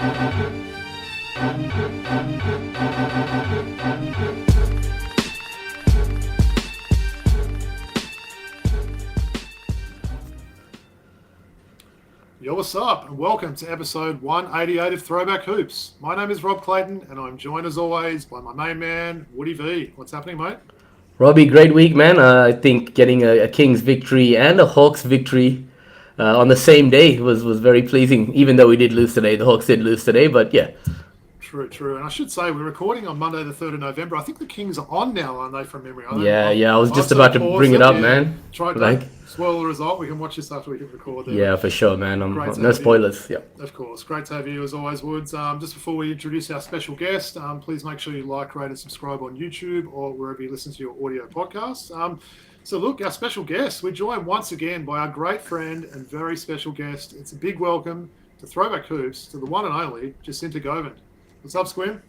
Yo, what's up, and welcome to episode 188 of Throwback Hoops. My name is Rob Clayton, and I'm joined as always by my main man, Woody V. What's happening, mate? Robbie, great week, man. I think getting a Kings victory and a Hawks victory on the same day was very pleasing, even though we did lose today. The Hawks did lose today, but yeah. True. And I should say, we're recording on Monday the 3rd of November. I think the Kings are on now, aren't they, from memory? Yeah. I was just about to bring it up, man. Try to spoil the result. We can watch this after we hit record there. Yeah, for sure, man. No spoilers. Yeah. Of course. Great to have you, as always, Woods. Just before we introduce our special guest, please make sure you like, rate, and subscribe on YouTube or wherever you listen to your audio podcasts. So, look, our special guest, we're joined once again by our great friend and very special guest. It's a big welcome to Throwback Hoops to the one and only Jacinta Govind. What's up, Swain?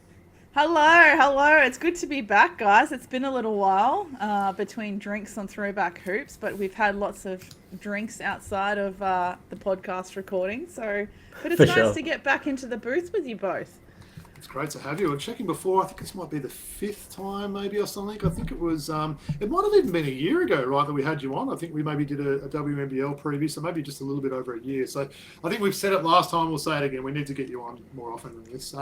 Hello. It's good to be back, guys. It's been a little while between drinks on Throwback Hoops, but we've had lots of drinks outside of the podcast recording. But it's nice to get back into the booth with you both. It's great to have you. I'm checking before. I think this might be the 5th time, maybe, or something. I think it was. It might have even been a year ago, right, that we had you on. I think we maybe did a WNBL preview, so maybe just a little bit over a year. So I think we've said it last time. We'll say it again. We need to get you on more often than this.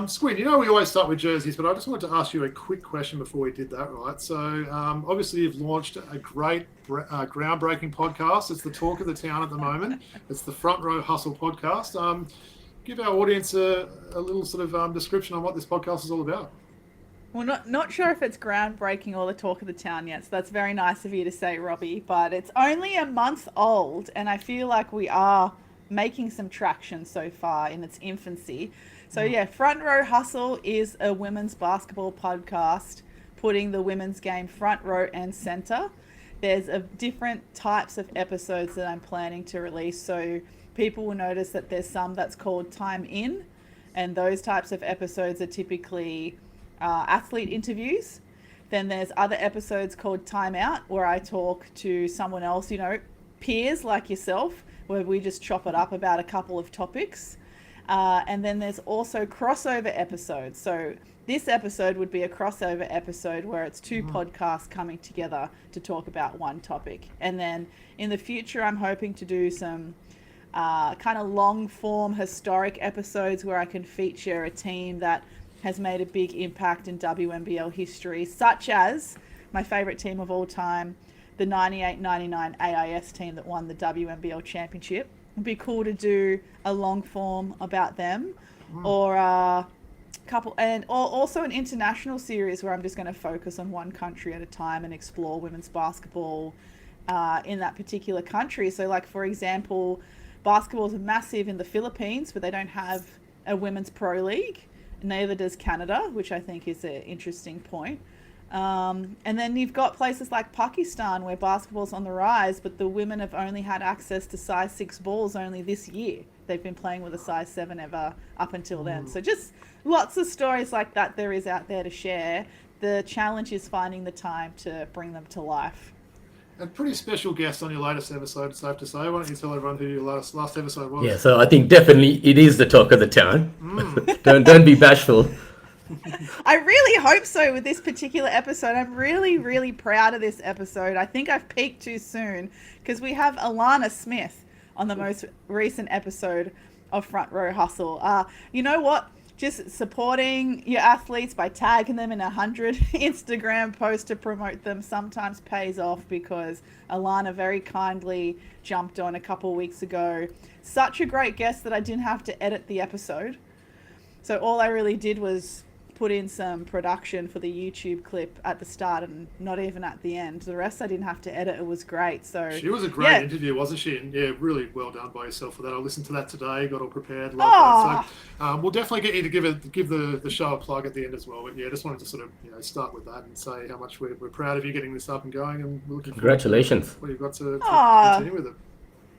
Squid, we always start with jerseys, but I just wanted to ask you a quick question before we did that, right? So, obviously, you've launched a great, groundbreaking podcast. It's the talk of the town at the moment. It's the Front Row Hustle podcast. Give our audience a little sort of description on what this podcast is all about. Well, not sure if it's groundbreaking or the talk of the town yet, so that's very nice of you to say, Robbie, but it's only a month old, and I feel like we are making some traction so far in its infancy. So yeah, Front Row Hustle is a women's basketball podcast putting the women's game front row and center. There's different types of episodes that I'm planning to release. So people will notice that there's some that's called Time In, and those types of episodes are typically athlete interviews. Then there's other episodes called Time Out, where I talk to someone else, peers like yourself, where we just chop it up about a couple of topics. And then there's also crossover episodes. So this episode would be a crossover episode where it's two podcasts coming together to talk about one topic. And then in the future, I'm hoping to do some kind of long form historic episodes where I can feature a team that has made a big impact in WNBL history, such as my favorite team of all time, the 98-99 AIS team that won the WNBL championship. It'd be cool to do a long form about them, or a couple, and also an international series where I'm just going to focus on one country at a time and explore women's basketball in that particular country. So, like, for example, basketball is massive in the Philippines, but they don't have a women's pro league. Neither does Canada, which I think is an interesting point. And then you've got places like Pakistan where basketball's on the rise, but the women have only had access to size 6 balls only this year. They've been playing with a size 7 ever up until then. So just lots of stories like that there is out there to share. The challenge is finding the time to bring them to life. A pretty special guest on your latest episode, it's safe to say. Why don't you tell everyone who your last episode was? Yeah, so I think definitely it is the talk of the town. Don't be bashful. I really hope so with this particular episode. I'm really, really proud of this episode. I think I've peaked too soon because we have Alana Smith on the most recent episode of Front Row Hustle. You know what? Just supporting your athletes by tagging them in 100 Instagram posts to promote them sometimes pays off, because Alana very kindly jumped on a couple of weeks ago. Such a great guest that I didn't have to edit the episode. So all I really did was put in some production for the YouTube clip at the start and not even at the end. The rest I didn't have to edit. It was great. So she was a great interview, wasn't she? And yeah, really well done by yourself for that. I listened to that today, got all prepared. Love that. So we'll definitely get you to give the show a plug at the end as well. But yeah, just wanted to sort of start with that and say how much we're proud of you getting this up and going, and we're looking congratulations. What you've got to continue with it.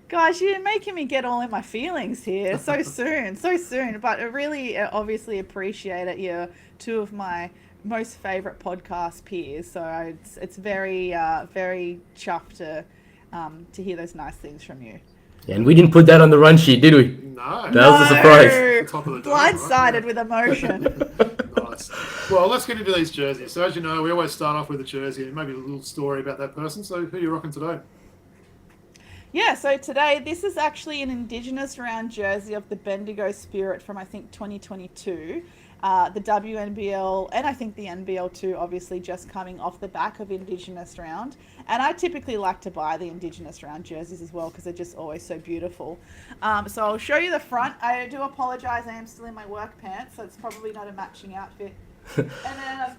Guys, you're making me get all in my feelings here so soon. But I really obviously appreciate it. You're two of my most favorite podcast peers, so it's very very chuffed to hear those nice things from you. And we didn't put that on the run sheet, did we? No. That was a surprise. Top of the dome, Blindsided right? with emotion. Nice. Well, let's get into these jerseys. So as you know, we always start off with a jersey and maybe a little story about that person. So who are you rocking today? Yeah, so today, this is actually an Indigenous Round jersey of the Bendigo Spirit from, I think, 2022. The WNBL, and I think the NBL too, obviously just coming off the back of Indigenous Round. And I typically like to buy the Indigenous Round jerseys as well because they're just always so beautiful. So I'll show you the front. I do apologise, I am still in my work pants, so it's probably not a matching outfit. And then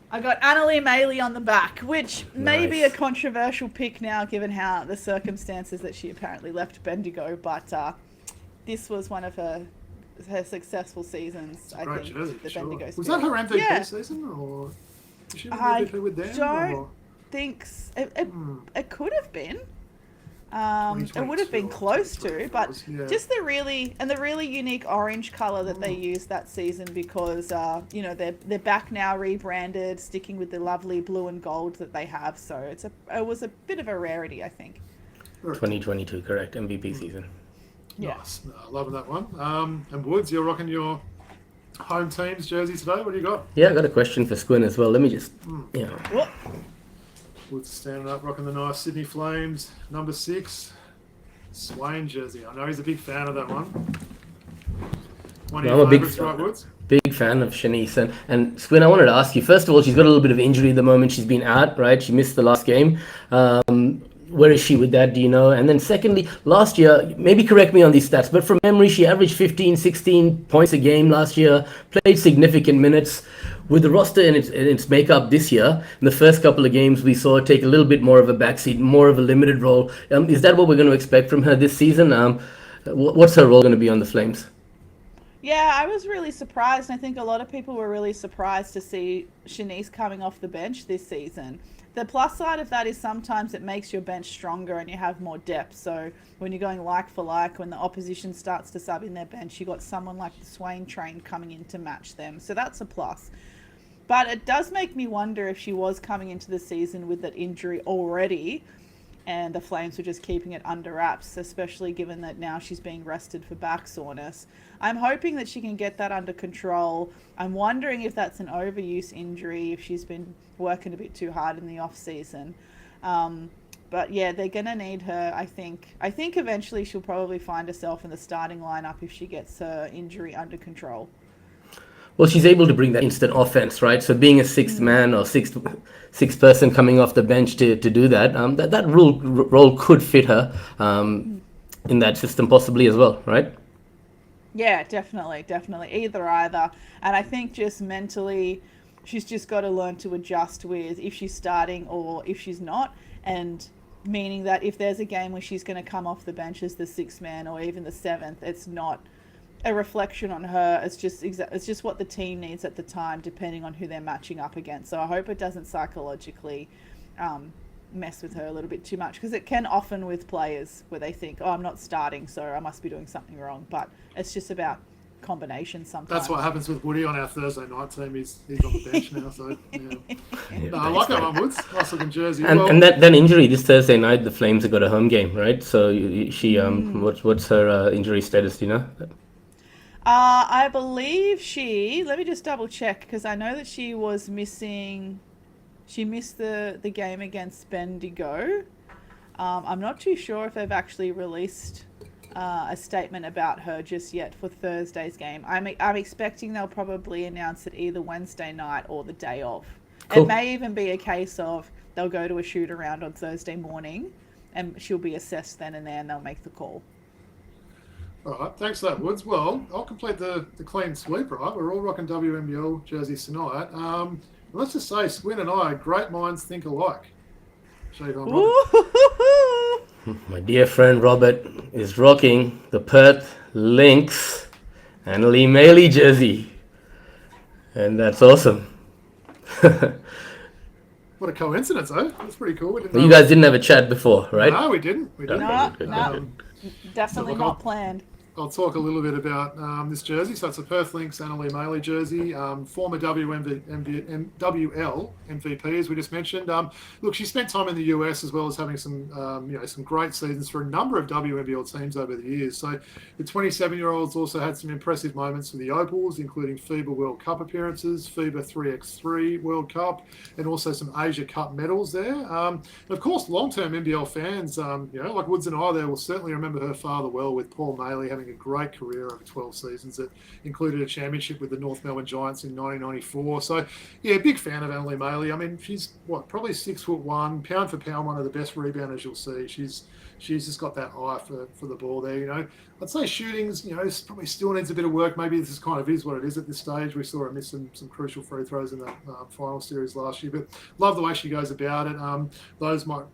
I got Anneli Maley on the back, which may be a controversial pick now given how the circumstances that she apparently left Bendigo, but this was one of her successful seasons, I think. Jersey, the sure. Bendigo Was that her MVP season, or did she have MVP with them? I or? don't think it could have been. It would have been close to, but just the really unique orange color that they used that season because you know they're back now, rebranded, sticking with the lovely blue and gold that they have. So it was a bit of a rarity, I think. 2022, correct, MVP season. Nice, loving that one. And Woods, you're rocking your home team's jersey today. What do you got? Yeah, I got a question for Squin as well. Let me just, Woods standing up, rocking the nice Sydney Flames number 6 Swain jersey. I know he's a big fan of that one. One of your favourites, right, Woods? Big fan of Shaneice. And Squin, I wanted to ask you, first of all, she's got a little bit of injury at the moment. She's been out, right? She missed the last game. Where is she with that, do you know? And then secondly, last year, maybe correct me on these stats, but from memory, she averaged 15, 16 points a game last year, played significant minutes. With the roster in its makeup this year, in the first couple of games, we saw her take a little bit more of a backseat, more of a limited role. Is that what we're going to expect from her this season? What's her role going to be on the Flames? Yeah, I was really surprised, and I think a lot of people were really surprised to see Shaneice coming off the bench this season. The plus side of that is sometimes it makes your bench stronger and you have more depth. So when you're going like for like, when the opposition starts to sub in their bench, you got someone like the Swain train coming in to match them. So that's a plus. But it does make me wonder if she was coming into the season with that injury already and the Flames were just keeping it under wraps, especially given that now she's being rested for back soreness. I'm hoping that she can get that under control. I'm wondering if that's an overuse injury, if she's been working a bit too hard in the off season. But yeah, they're going to need her, I think. I think eventually she'll probably find herself in the starting lineup if she gets her injury under control. Well, she's able to bring that instant offense, right? So being a sixth man or sixth person coming off the bench to do that, that role could fit her in that system possibly as well, right? Yeah, definitely. Either. And I think just mentally, she's just got to learn to adjust with if she's starting or if she's not, and meaning that if there's a game where she's going to come off the bench as the sixth man or even the seventh, it's not a reflection on her. It's just what the team needs at the time, depending on who they're matching up against. So I hope it doesn't psychologically mess with her a little bit too much, because it can often with players where they think, oh, I'm not starting, so I must be doing something wrong. But it's just about combination sometimes. That's what happens with Woody on our Thursday night team. He's on the bench now, so yeah. No, I like that one, Woods. Nice looking jersey. And that injury this Thursday night, the Flames have got a home game, right? So she what's her injury status? Do you know? I believe let me just double check, because I know that she was missing. She missed the game against Bendigo. I'm not too sure if they've actually released a statement about her just yet for Thursday's game. I'm expecting they'll probably announce it either Wednesday night or the day of. Cool. It may even be a case of they'll go to a shoot around on Thursday morning and she'll be assessed then and there and they'll make the call. All right, thanks for that, Woods. Well, I'll complete the clean sweep, right? We're all rocking WNBL jerseys tonight. Let's just say, Squin and I, great minds think alike. Show you My dear friend Robert is rocking the Perth Lynx Anneli Maley jersey. And that's awesome. What a coincidence, eh? That's pretty cool. You guys didn't have a chat before, right? No, we didn't. No, definitely not planned. I'll talk a little bit about this jersey. So it's a Perth Lynx Anneli Maley jersey, former WNBL MVP, as we just mentioned. Look, she spent time in the US as well as having some, some great seasons for a number of WNBL teams over the years. So the 27-year-olds also had some impressive moments for the Opals, including FIBA World Cup appearances, FIBA 3x3 World Cup, and also some Asia Cup medals there. And of course, long-term NBL fans, like Woods and I there, will certainly remember her father well, with Paul Maley having a great career over 12 seasons that included a championship with the North Melbourne Giants in 1994. So, yeah, big fan of Anneli Maley. I mean, she's, probably 6'1", pound for pound, one of the best rebounders you'll see. She's just got that eye for the ball there, I'd say shootings, probably still needs a bit of work. Maybe this kind of is what it is at this stage. We saw her miss some crucial free throws in that final series last year, but love the way she goes about it. Those might,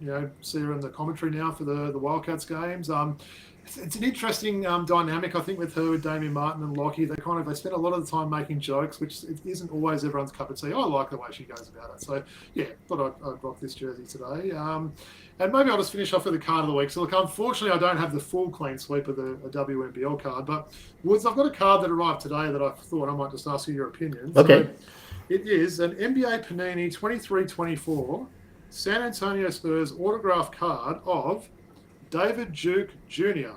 see her in the commentary now for the Wildcats games. It's an interesting dynamic, I think, with her, with Damien Martin and Lockie. They spend a lot of the time making jokes, which isn't always everyone's cup of tea. I like the way she goes about it. So, yeah, thought I'd rock this jersey today. And maybe I'll just finish off with the card of the week. So, look, unfortunately, I don't have the full clean sweep of a WNBL card, but Woods, I've got a card that arrived today that I thought I might just ask you your opinion. Okay. So it is an NBA Panini 23-24 San Antonio Spurs autograph card of David Duke Jr.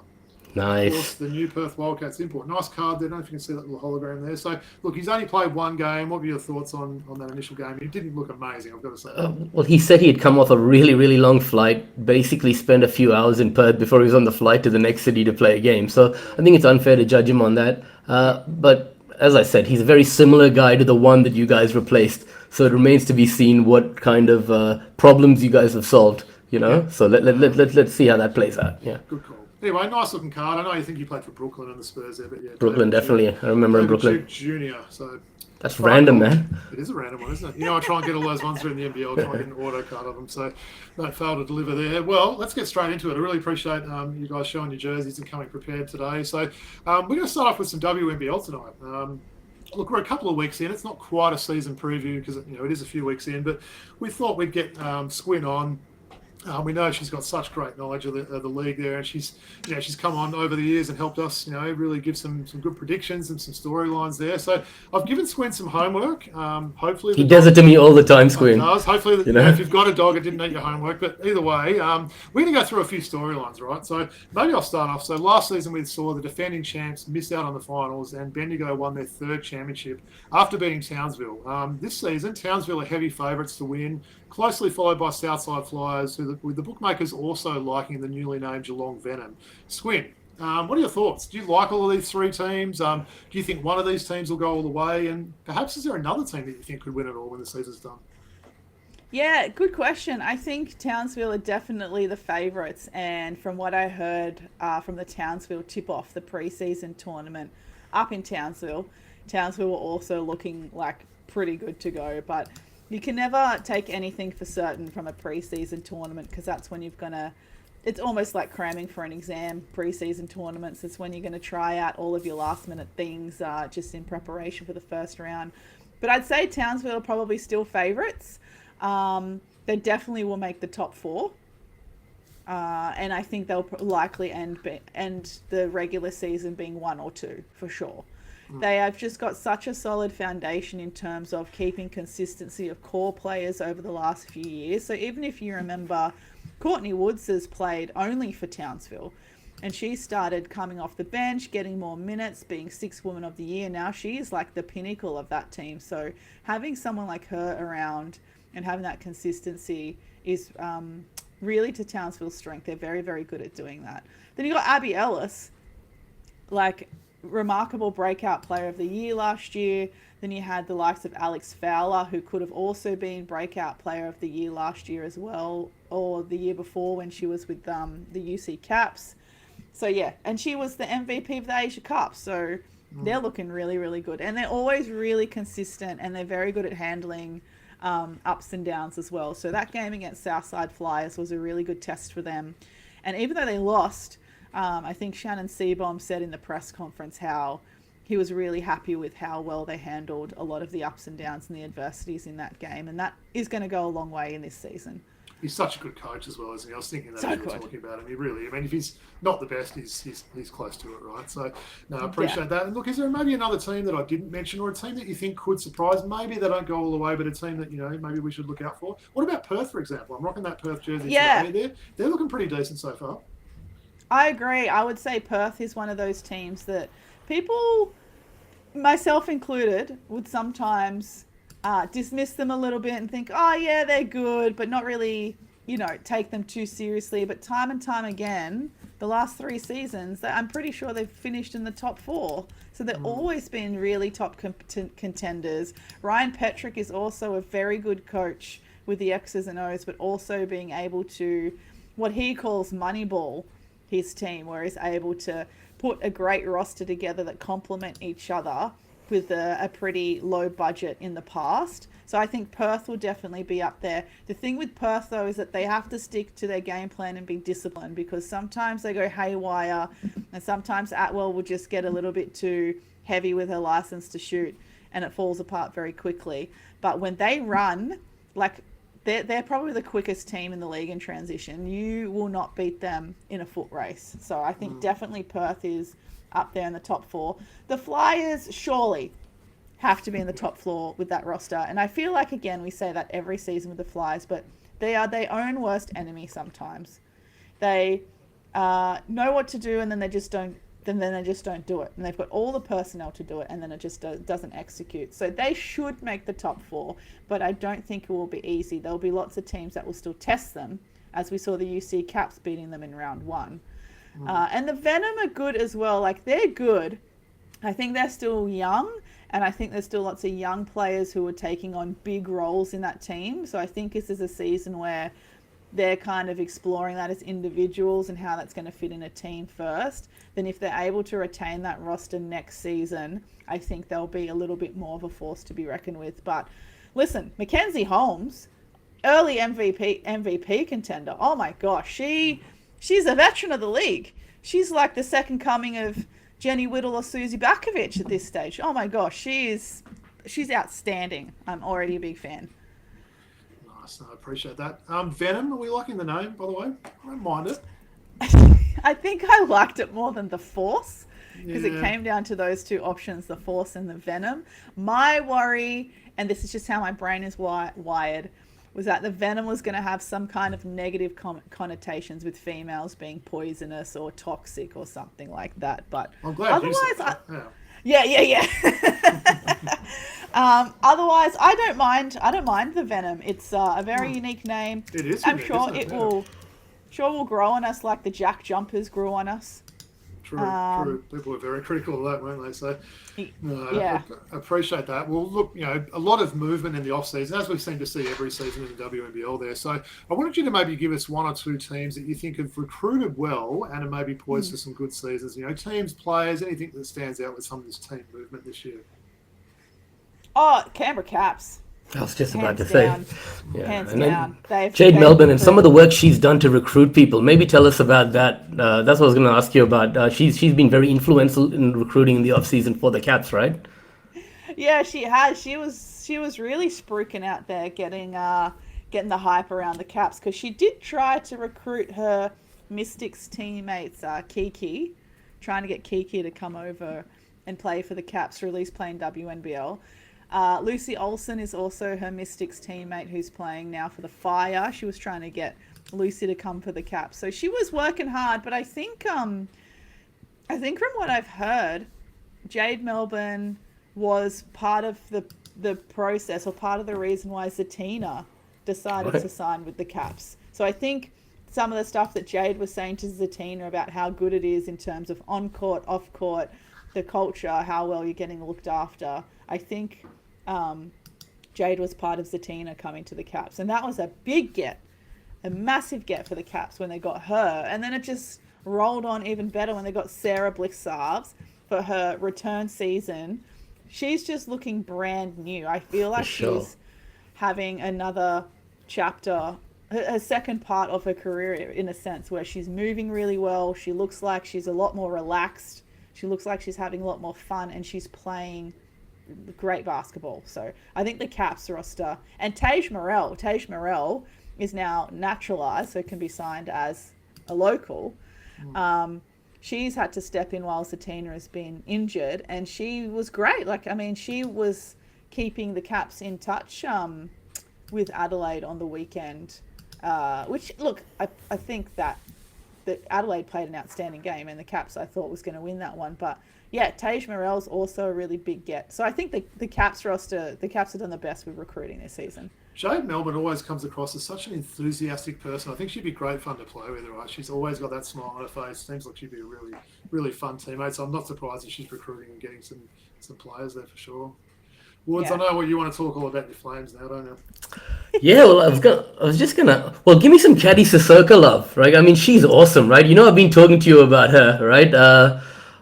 Nice. Of course, the new Perth Wildcats import. Nice card there. I don't know if you can see that little hologram there. So, look, he's only played one game. What were your thoughts on that initial game? He didn't look amazing, I've got to say. Well, he said he had come off a really, really long flight, basically spent a few hours in Perth before he was on the flight to the next city to play a game. So I think it's unfair to judge him on that. But as I said, he's a very similar guy to the one that you guys replaced. So it remains to be seen what kind of problems you guys have solved. Yeah. So let's see how that plays out. Yeah. Good call. Anyway, nice looking card. I know you think you played for Brooklyn and the Spurs there, but yeah. Brooklyn, definitely. I remember in Brooklyn. Junior. So that's random, man. It is a random one, isn't it? I try and get all those ones through in the NBL, try and get an auto card of them. So don't fail to deliver there. Well, let's get straight into it. I really appreciate you guys showing your jerseys and coming prepared today. So we're going to start off with some WNBL tonight. Look, we're a couple of weeks in. It's not quite a season preview because it is a few weeks in, but we thought we'd get Swain on. We know she's got such great knowledge of the league there, and she's come on over the years and helped us, really give some good predictions and some storylines there. So I've given Swain some homework. Hopefully he does it to me all the time, Swain. Hopefully, if you've got a dog, it didn't eat your homework. But either way, we're going to go through a few storylines, right? So maybe I'll start off. So last season we saw the defending champs miss out on the finals, and Bendigo won their third championship after beating Townsville. This season, Townsville are heavy favourites to win, closely followed by Southside Flyers, with the bookmakers also liking the newly named Geelong Venom. Swain, what are your thoughts? Do you like all of these three teams? Do you think one of these teams will go all the way? And perhaps is there another team that you think could win it all when the season's done? Yeah, good question. I think Townsville are definitely the favourites. And from what I heard from the Townsville tip-off, the pre-season tournament up in Townsville were also looking like pretty good to go. But you can never take anything for certain from a pre-season tournament, because that's when it's almost like cramming for an exam. Pre-season tournaments, it's when you're going to try out all of your last-minute things just in preparation for the first round. But I'd say Townsville are probably still favourites. They definitely will make the top four. And I think they'll likely end the regular season being 1 or 2 for sure. They have just got such a solid foundation in terms of keeping consistency of core players over the last few years. So even if you remember, Courtney Woods has played only for Townsville, and she started coming off the bench, getting more minutes, being 6th Woman of the Year. Now she is like the pinnacle of that team. So having someone like her around and having that consistency is really to Townsville's strength. They're very, very good at doing that. Then you got Abby Ellis, remarkable breakout player of the year last year. Then you had the likes of Alex Fowler, who could have also been breakout player of the year last year as well, or the year before when she was with the UC Caps. So yeah, and she was the MVP of the Asia Cup. So they're looking really, really good, and they're always really consistent, and they're very good at handling ups and downs as well. So that game against Southside Flyers was a really good test for them. And even though they lost, I think Shannon Seabohm said in the press conference how he was really happy with how well they handled a lot of the ups and downs and the adversities in that game. And that is going to go a long way in this season. He's such a good coach as well, isn't he? I was thinking that So as you were good. talking about him. He really, I mean, if he's not the best, he's close to it, right? So, no, I appreciate that. And look, is there maybe another team that I didn't mention, or a team that you think could surprise? Maybe they don't go all the way, but a team that, maybe we should look out for. What about Perth, for example? I'm rocking that Perth jersey today. They're looking pretty decent so far. I agree. I would say Perth is one of those teams that people, myself included, would sometimes dismiss them a little bit and think, oh yeah, they're good, but not really, take them too seriously. But time and time again, the last 3 seasons, I'm pretty sure they've finished in the top 4. So they've always been really top contenders. Ryan Petrick is also a very good coach with the X's and O's, but also being able to, what he calls moneyball his team, where he's able to put a great roster together that complement each other with a pretty low budget in the past. So I think Perth will definitely be up there. The thing with Perth, though, is that they have to stick to their game plan and be disciplined, because sometimes they go haywire, and sometimes Atwell will just get a little bit too heavy with her license to shoot, and it falls apart very quickly. But when they run, they're probably the quickest team in the league in transition. You will not beat them in a foot race. So I think definitely Perth is up there in the top 4. The Flyers surely have to be in the top 4 with that roster. And I feel like, again, we say that every season with the Flyers, but they are their own worst enemy sometimes. They know what to do, and then they just don't. Then they just don't do it, and they've got all the personnel to do it, and then it just doesn't execute. So they should make the top 4, but I don't think it will be easy. There'll be lots of teams that will still test them, as we saw the UC Caps beating them in round 1. And the Venom are good as well. They're good. I think they're still young, and I think there's still lots of young players who are taking on big roles in that team. So I think this is a season where they're kind of exploring that as individuals and how that's going to fit in a team first. Then if they're able to retain that roster next season, I think they'll be a little bit more of a force to be reckoned with. But listen, Mackenzie Holmes, early MVP contender. Oh my gosh, she's a veteran of the league. She's like the second coming of Jenny Whittle or Susie Bakovic at this stage. Oh my gosh, she's outstanding. I'm already a big fan. Nice, I appreciate that. Venom, are we liking the name, by the way? I don't mind it. I think I liked it more than the Force, because it came down to those two options, the Force and the Venom. My worry, and this is just how my brain is wired, was that the Venom was going to have some kind of negative connotations with females being poisonous or toxic or something like that. But I'm glad otherwise, you said that. Yeah. Otherwise, I don't mind the Venom. It's a very unique name. It is. I'm sure it will grow on us like the Jack Jumpers grew on us. True. People were very critical of that, weren't they? So, yeah. I appreciate that. Well, look, a lot of movement in the off-season, as we seem to see every season in the WNBL there. So I wanted you to maybe give us 1 or 2 teams that you think have recruited well and are maybe poised for some good seasons. Teams, players, anything that stands out with some of this team movement this year. Oh, Canberra Caps. I was just about to down. say. Yeah. Hands and down. Jade Melbourne and some of the work she's done to recruit people. Maybe tell us about that. That's what I was going to ask you about. She's been very influential in recruiting in the off-season for the Caps, right? Yeah, she has. She was really spruiking out there, getting the hype around the Caps, because she did try to recruit her Mystics teammates, Kiki, trying to get Kiki to come over and play for the Caps, or at least play in WNBL. Lucy Olsen is also her Mystics teammate who's playing now for the Fire. She was trying to get Lucy to come for the Caps. So she was working hard, but I think from what I've heard, Jade Melbourne was part of the process, or part of the reason why Zatina decided to sign with the Caps. So I think some of the stuff that Jade was saying to Zatina about how good it is in terms of on-court, off-court, the culture, how well you're getting looked after, I think Jade was part of Zatina coming to the Caps. And that was a big get, a massive get for the Caps when they got her. And then it just rolled on even better when they got Sarah Blixarves for her return season. She's just looking brand new. I feel like she's having another chapter, a second part of her career in a sense, where she's moving really well. She looks like she's a lot more relaxed. She looks like she's having a lot more fun, and she's playing great basketball. So I think the Caps roster, and Tage Morrell is now naturalized, so can be signed as a local. She's had to step in while Zatina has been injured, and she was great. Like, I mean, she was keeping the Caps in touch with Adelaide on the weekend, which, look, I think that Adelaide played an outstanding game, and the Caps, I thought, was going to win that one. But yeah, Tage Morell's also a really big get. So I think the Caps roster, the Caps have done the best with recruiting this season. Jade Melbourne always comes across as such an enthusiastic person. I think she'd be great fun to play with, right? She's always got that smile on her face. Seems like she'd be a really, really fun teammate. So I'm not surprised that she's recruiting and getting some players there for sure. Woods, I know what you want to talk all about your Flames now, don't you? Yeah, well, I was just gonna. Well, give me some Caddy Sissoko love, right? I mean, she's awesome, right? You know, I've been talking to you about her, right?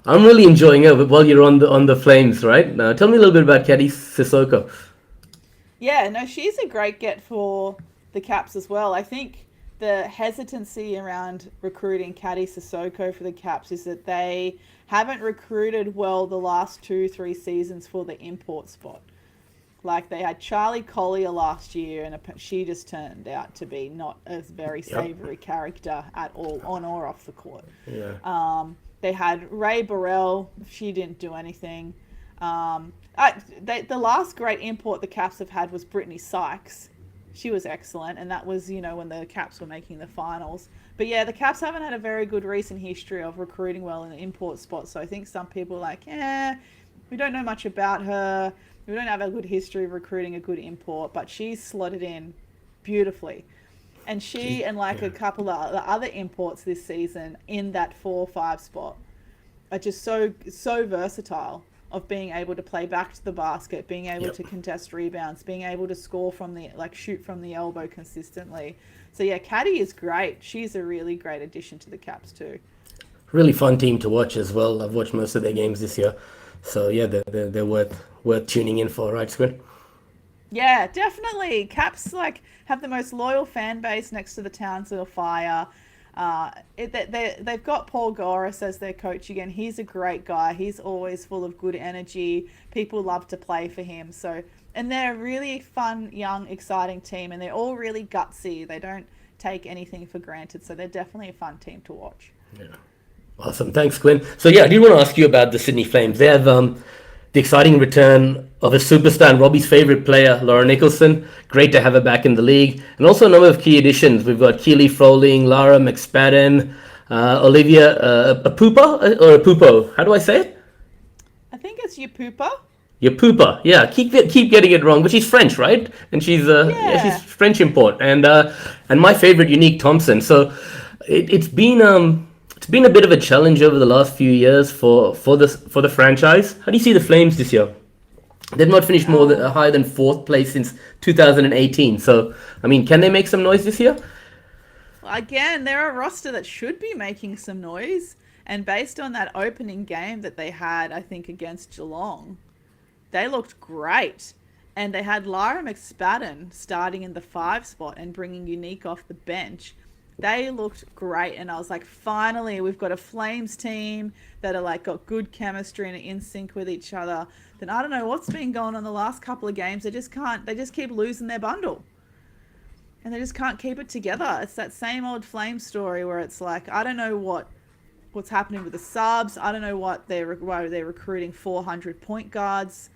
I'm really enjoying her while you're on the Flames, right? Tell me a little bit about Caddy Sissoko. Yeah, no, she's a great get for the Caps as well. I think the hesitancy around recruiting Caddy Sissoko for the Caps is that they haven't recruited well the last 2-3 seasons for the import spot. Like, they had Charlie Collier last year, and she just turned out to be not a very savoury character at all, on or off the court. Yeah. They had Ray Burrell. She didn't do anything. The last great import the Caps have had was Brittany Sykes. She was excellent, and that was, when the Caps were making the finals. But yeah, the Caps haven't had a very good recent history of recruiting well in the import spot, so I think some people are like, we don't know much about her. We don't have a good history of recruiting a good import, but she's slotted in beautifully. And she and a couple of the other imports this season in that 4-5 spot are just so versatile, of being able to play back to the basket, being able to contest rebounds, being able to score from the shoot from the elbow consistently. So yeah, Caddy is great. She's a really great addition to the Caps too. Really fun team to watch as well. I've watched most of their games this year, so yeah, they're worth tuning in for, right, Squid? Yeah, definitely. Caps have the most loyal fan base next to the Townsville Fire. They've got Paul Goris as their coach again. He's a great guy. He's always full of good energy. People love to play for him. And they're a really fun, young, exciting team, and they're all really gutsy. They don't take anything for granted, so they're definitely a fun team to watch. Yeah. Awesome. Thanks, Quinn. So yeah, I did want to ask you about the Sydney Flames. They have the exciting return of a superstar and Robbie's favorite player, Laura Nicholson. Great to have her back in the league. And also a number of key additions. We've got Keely Froling, Lara McSpadden, Olivia Apupa or Apupo. How do I say it? I think it's Yapupa. Yapupa. Yeah, keep getting it wrong, but she's French, right? And she's she's French import. And my favorite, Unique Thompson. So it's been a bit of a challenge over the last few years for the franchise. How do you see the Flames this year? They've not finished higher than 4th place since 2018. So, I mean, can they make some noise this year? Well, again, they're a roster that should be making some noise. And based on that opening game that they had, I think, against Geelong, they looked great. And they had Lara McSpadden starting in the 5 spot and bringing Unique off the bench. They looked great, and I was like, finally, we've got a Flames team that are got good chemistry and are in sync with each other. Then I don't know what's been going on the last couple of games. They just keep losing their bundle. And they just can't keep it together. It's that same old Flames story where it's I don't know what's happening with the subs. I don't know why they're recruiting 400 point guards.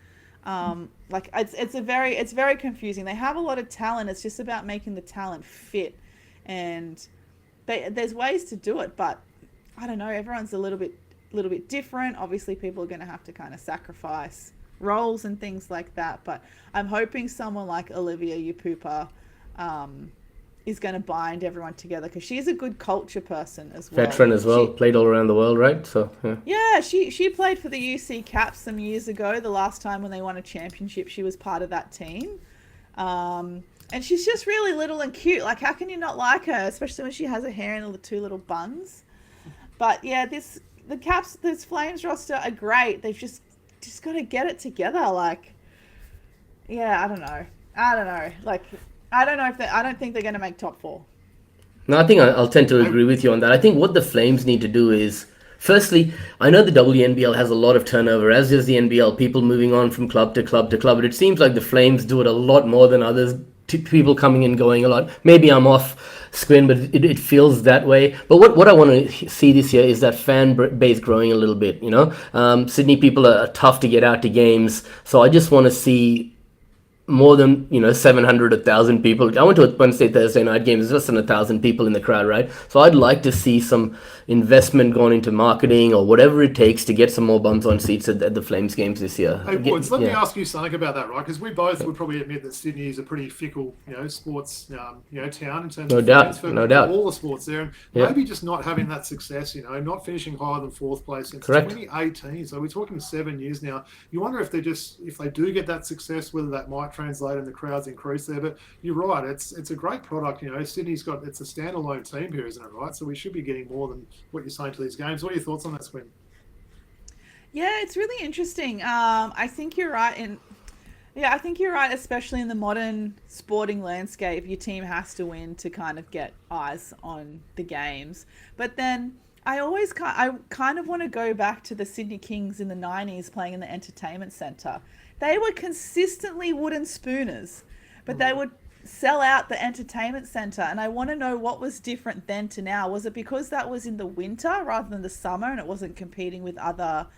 It's very confusing. They have a lot of talent. It's just about making the talent fit. And there's ways to do it, but I don't know. Everyone's a little bit different. Obviously, people are going to have to kind of sacrifice roles and things like that. But I'm hoping someone like Olivia Yapupa is going to bind everyone together, because she's a good culture person as well. Veteran as well. Played all around the world, right? So yeah, she played for the UC Caps some years ago. The last time when they won a championship, she was part of that team. And she's just really little and cute. How can you not like her, especially when she has her hair in the 2 little buns? But yeah, this Flames roster are great. They've just got to get it together. Yeah, I don't know. I don't know if I don't think they're going to make top 4. No, I think I'll tend to agree with you on that. I think what the Flames need to do is, firstly, I know the WNBL has a lot of turnover, as does the NBL, people moving on from club to club to club, but it seems like the Flames do it a lot more than others people coming and going a lot. Maybe I'm off, Squin, but it feels that way. But what I want to see this year is that base growing a little bit. Sydney people are tough to get out to games, so I just want to see more than 700, 1,000 people. I went to a Wednesday Thursday night game. There's less than 1,000 people in the crowd, right? So I'd like to see some investment going into marketing or whatever it takes to get some more bums on seats at the Flames games this year. Hey Woods, let me ask you something about that, right? Because we both would probably admit that Sydney is a pretty fickle, sports, town in terms of fans for all the sports there, and maybe just not having that success, not finishing higher than fourth place since 2018. So we're talking 7 years now. You wonder if they do get that success, whether that might translate and the crowds increase there. But you're right, it's a great product. Sydney's it's a standalone team here, isn't it, right? So we should be getting more than what you're saying to these games. What are your thoughts on that, Squin? Yeah, it's really interesting. I think you're right I think you're right, especially in the modern sporting landscape. Your team has to win to kind of get eyes on the games. But then I kind of want to go back to the Sydney Kings in the 90s playing in the entertainment centre. They were consistently wooden spooners, but they would sell out the entertainment centre. And I want to know what was different then to now. Was it because that was in the winter rather than the summer and it wasn't competing with other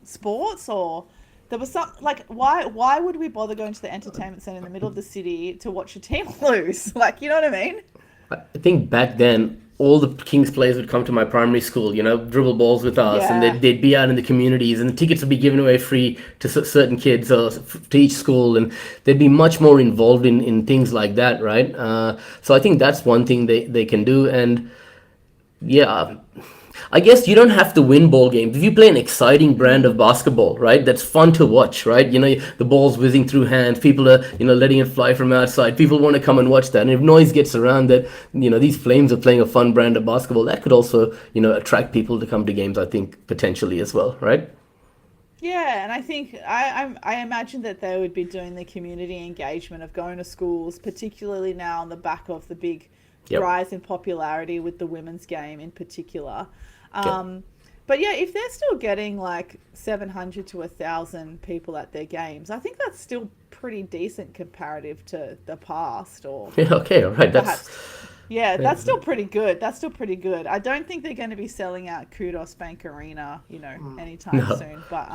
sports? Or there was why would we bother going to the entertainment centre in the middle of the city to watch a team lose? You know what I mean? I think back then, all the Kings players would come to my primary school, dribble balls with us, and they'd be out in the communities, and the tickets would be given away free to certain kids or to each school, and they'd be much more involved in things like that, right? So I think that's one thing they can do, and I guess you don't have to win ball games. If you play an exciting brand of basketball, right, that's fun to watch, right? The ball's whizzing through hands, people are, letting it fly from outside. People want to come and watch that. And if noise gets around that, these Flames are playing a fun brand of basketball, that could also, attract people to come to games, I think, potentially as well, right? Yeah, and I think I imagine that they would be doing the community engagement of going to schools, particularly now on the back of the big rise in popularity with the women's game in particular. But yeah, if they're still getting 700 to 1,000 people at their games, I think that's still pretty decent comparative to the past. Or okay, all right, that's still pretty good. That's still pretty good. I don't think they're going to be selling out Kudos Bank Arena, anytime soon. But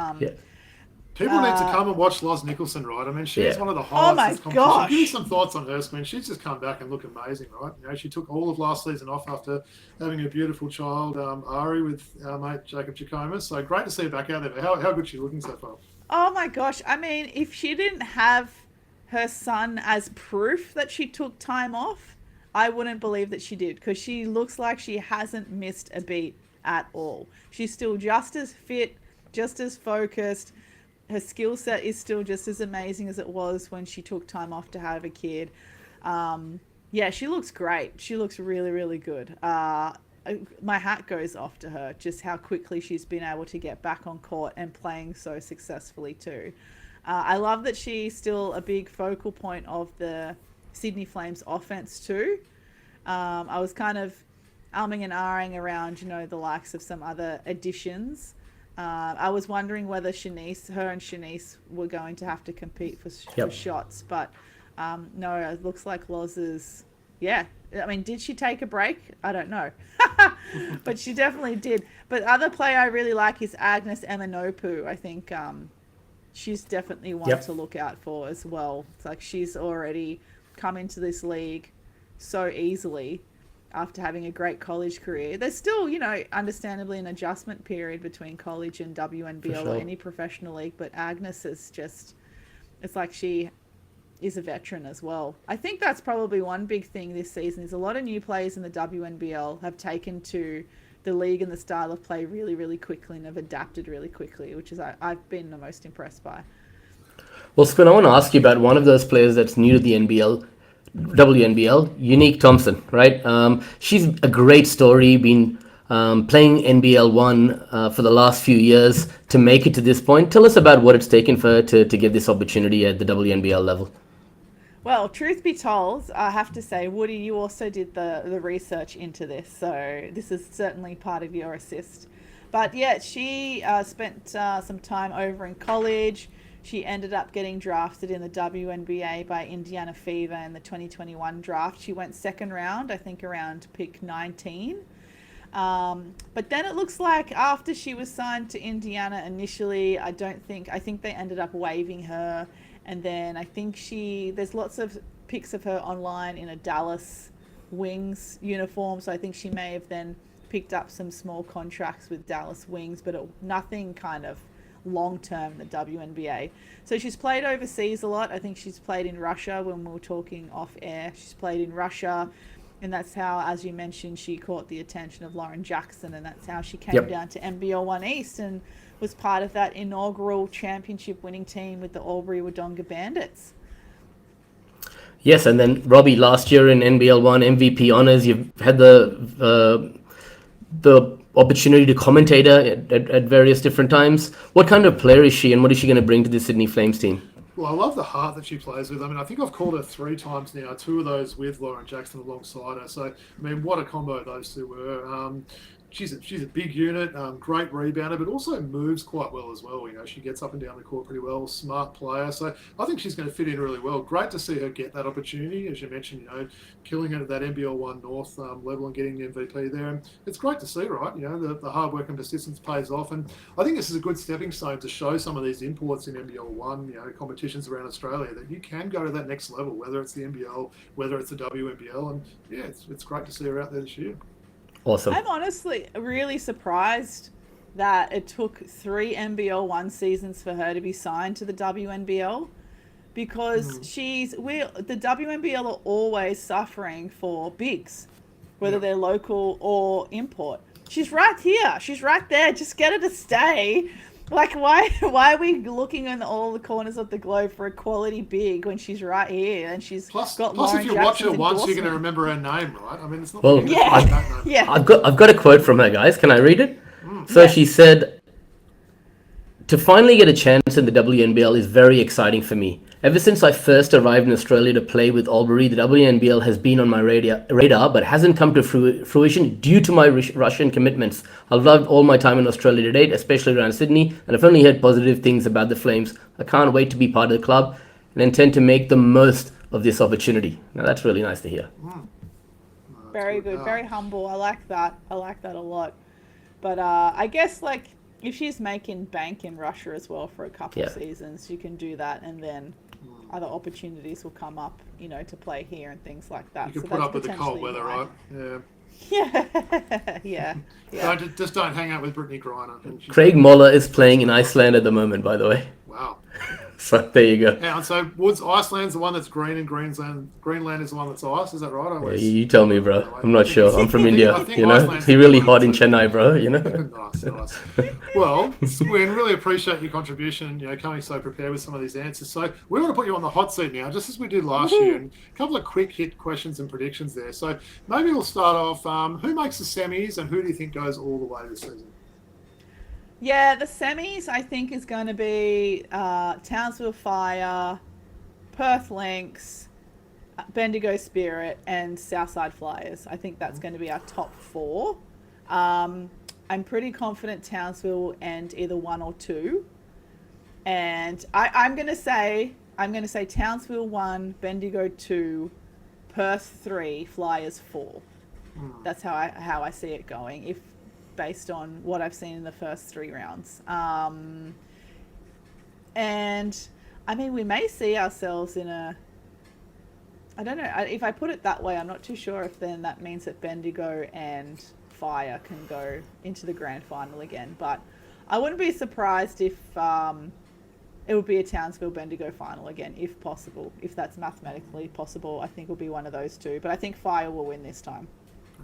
people need to come and watch Loz Nicholson, right? I mean, she's one of the highlights of this competition. Gosh. Give me some thoughts on her, Squin. She's just come back and look amazing, right? She took all of last season off after having a beautiful child, Ari, with our mate Jacob Chikoma. So great to see her back out there. How good is she looking so far? Oh my gosh. I mean, if she didn't have her son as proof that she took time off, I wouldn't believe that she did, because she looks like she hasn't missed a beat at all. She's still just as fit, just as focused. Her skill set is still just as amazing as it was when she took time off to have a kid. She looks great. She looks really, really good. My hat goes off to her, just how quickly she's been able to get back on court and playing so successfully too. I love that she's still a big focal point of the Sydney Flames offense too. I was kind of umming and ahhing around, the likes of some other additions. I was wondering whether her and Shaneice were going to have to compete for shots, but no, it looks like Loz is, I mean, did she take a break? I don't know, but she definitely did. But other player I really like is Agnes Emanopu. I think she's definitely one to look out for as well. It's she's already come into this league so easily after having a great college career. There's still, understandably an adjustment period between college and WNBL or any professional league, but Agnes is just, it's like she is a veteran as well. I think that's probably one big thing this season is a lot of new players in the WNBL have taken to the league and the style of play really, really quickly and have adapted really quickly, which is I've been the most impressed by. Well, Squin, I want to ask you about one of those players that's new to the WNBL, Unique Thompson, right? She's a great story, been playing NBL 1 for the last few years to make it to this point. Tell us about what it's taken for her to get this opportunity at the WNBL level. Well, truth be told, I have to say, Woody, you also did the research into this, so this is certainly part of your assist. But yeah, she spent some time over in college. She ended up getting drafted in the WNBA by Indiana Fever in the 2021 draft. She went second round, I think around pick 19. But then it looks like after she was signed to Indiana initially, I think they ended up waiving her. And then I think there's lots of pics of her online in a Dallas Wings uniform. So I think she may have then picked up some small contracts with Dallas Wings, but nothing kind of long-term in the WNBA. So she's played overseas a lot. I think she's played in Russia when we were talking off air. She's played in Russia, and that's how, as you mentioned, she caught the attention of Lauren Jackson, and that's how she came down to NBL One East and was part of that inaugural championship winning team with the Albury Wodonga Bandits. Yes, and then Robbie, last year in NBL One MVP honors, you've had the opportunity to commentate her at various different times. What kind of player is she, and what is she going to bring to the Sydney Flames team? Well, I love the heart that she plays with. I mean, I think I've called her 3 times now, 2 of those with Lauren Jackson alongside her. So, I mean, what a combo those two were. She's a big unit, great rebounder, but also moves quite well as well. You know, she gets up and down the court pretty well, smart player. So I think she's going to fit in really well. Great to see her get that opportunity, as you mentioned, you know, killing it at that NBL One North level and getting the MVP there. And it's great to see, right? You know, the hard work and persistence pays off. And I think this is a good stepping stone to show some of these imports in NBL One, you know, competitions around Australia, that you can go to that next level, whether it's the NBL, whether it's the WNBL. And yeah, it's great to see her out there this year. Awesome. I'm honestly really surprised that it took 3 NBL One seasons for her to be signed to the WNBL, because the WNBL are always suffering for bigs, whether they're local or import. She's right here. She's right there. Just get her to stay. Like, why are we looking in all the corners of the globe for a quality big when she's right here and she's got Lauren if you watch her once, you're going to remember her name, right? I mean, it's not. Well, I've got a quote from her, guys. Can I read it? So she said, "To finally get a chance in the WNBL is very exciting for me. Ever since I first arrived in Australia to play with Albury, the WNBL has been on my radar, but hasn't come to fruition due to my Russian commitments. I've loved all my time in Australia to date, especially around Sydney, and I've only heard positive things about the Flames. I can't wait to be part of the club and intend to make the most of this opportunity." Now, that's really nice to hear. Very good. Very humble. I like that. I like that a lot. But I guess, like, if she's making bank in Russia as well for a couple of seasons, you can do that, and then other opportunities will come up, you know, to play here and things like that. You can put up with the cold weather, right? Yeah. Just don't hang out with Brittany Griner. Craig Moller is playing in Iceland at the moment, by the way. Wow. So there you go. Yeah, and so Iceland's the one that's green, and Greenland is the one that's ice. Is that right? You tell me, bro. I'm not sure. I'm from India. You know, it's really hot in Chennai, bro. You know. Nice. Well, Swain, really appreciate your contribution. You know, coming so prepared with some of these answers. So we want to put you on the hot seat now, just as we did last year, and a couple of quick hit questions and predictions there. So maybe we'll start off. Who makes the semis, and who do you think goes all the way this season? Yeah, the semis, I think, is going to be Townsville Fire, Perth Lynx, Bendigo Spirit, and Southside Flyers. I think that's going to be our top 4. I'm pretty confident Townsville will end either 1 or 2. And I'm going to say Townsville 1, Bendigo 2, Perth 3, Flyers 4. That's how I see it going, based on what I've seen in the first 3 rounds. And I mean, we may see ourselves in I don't know, if I put it that way, I'm not too sure if then that means that Bendigo and Fire can go into the grand final again. But I wouldn't be surprised if it would be a Townsville Bendigo final again, if possible. If that's mathematically possible, I think it'll be one of those two. But I think Fire will win this time.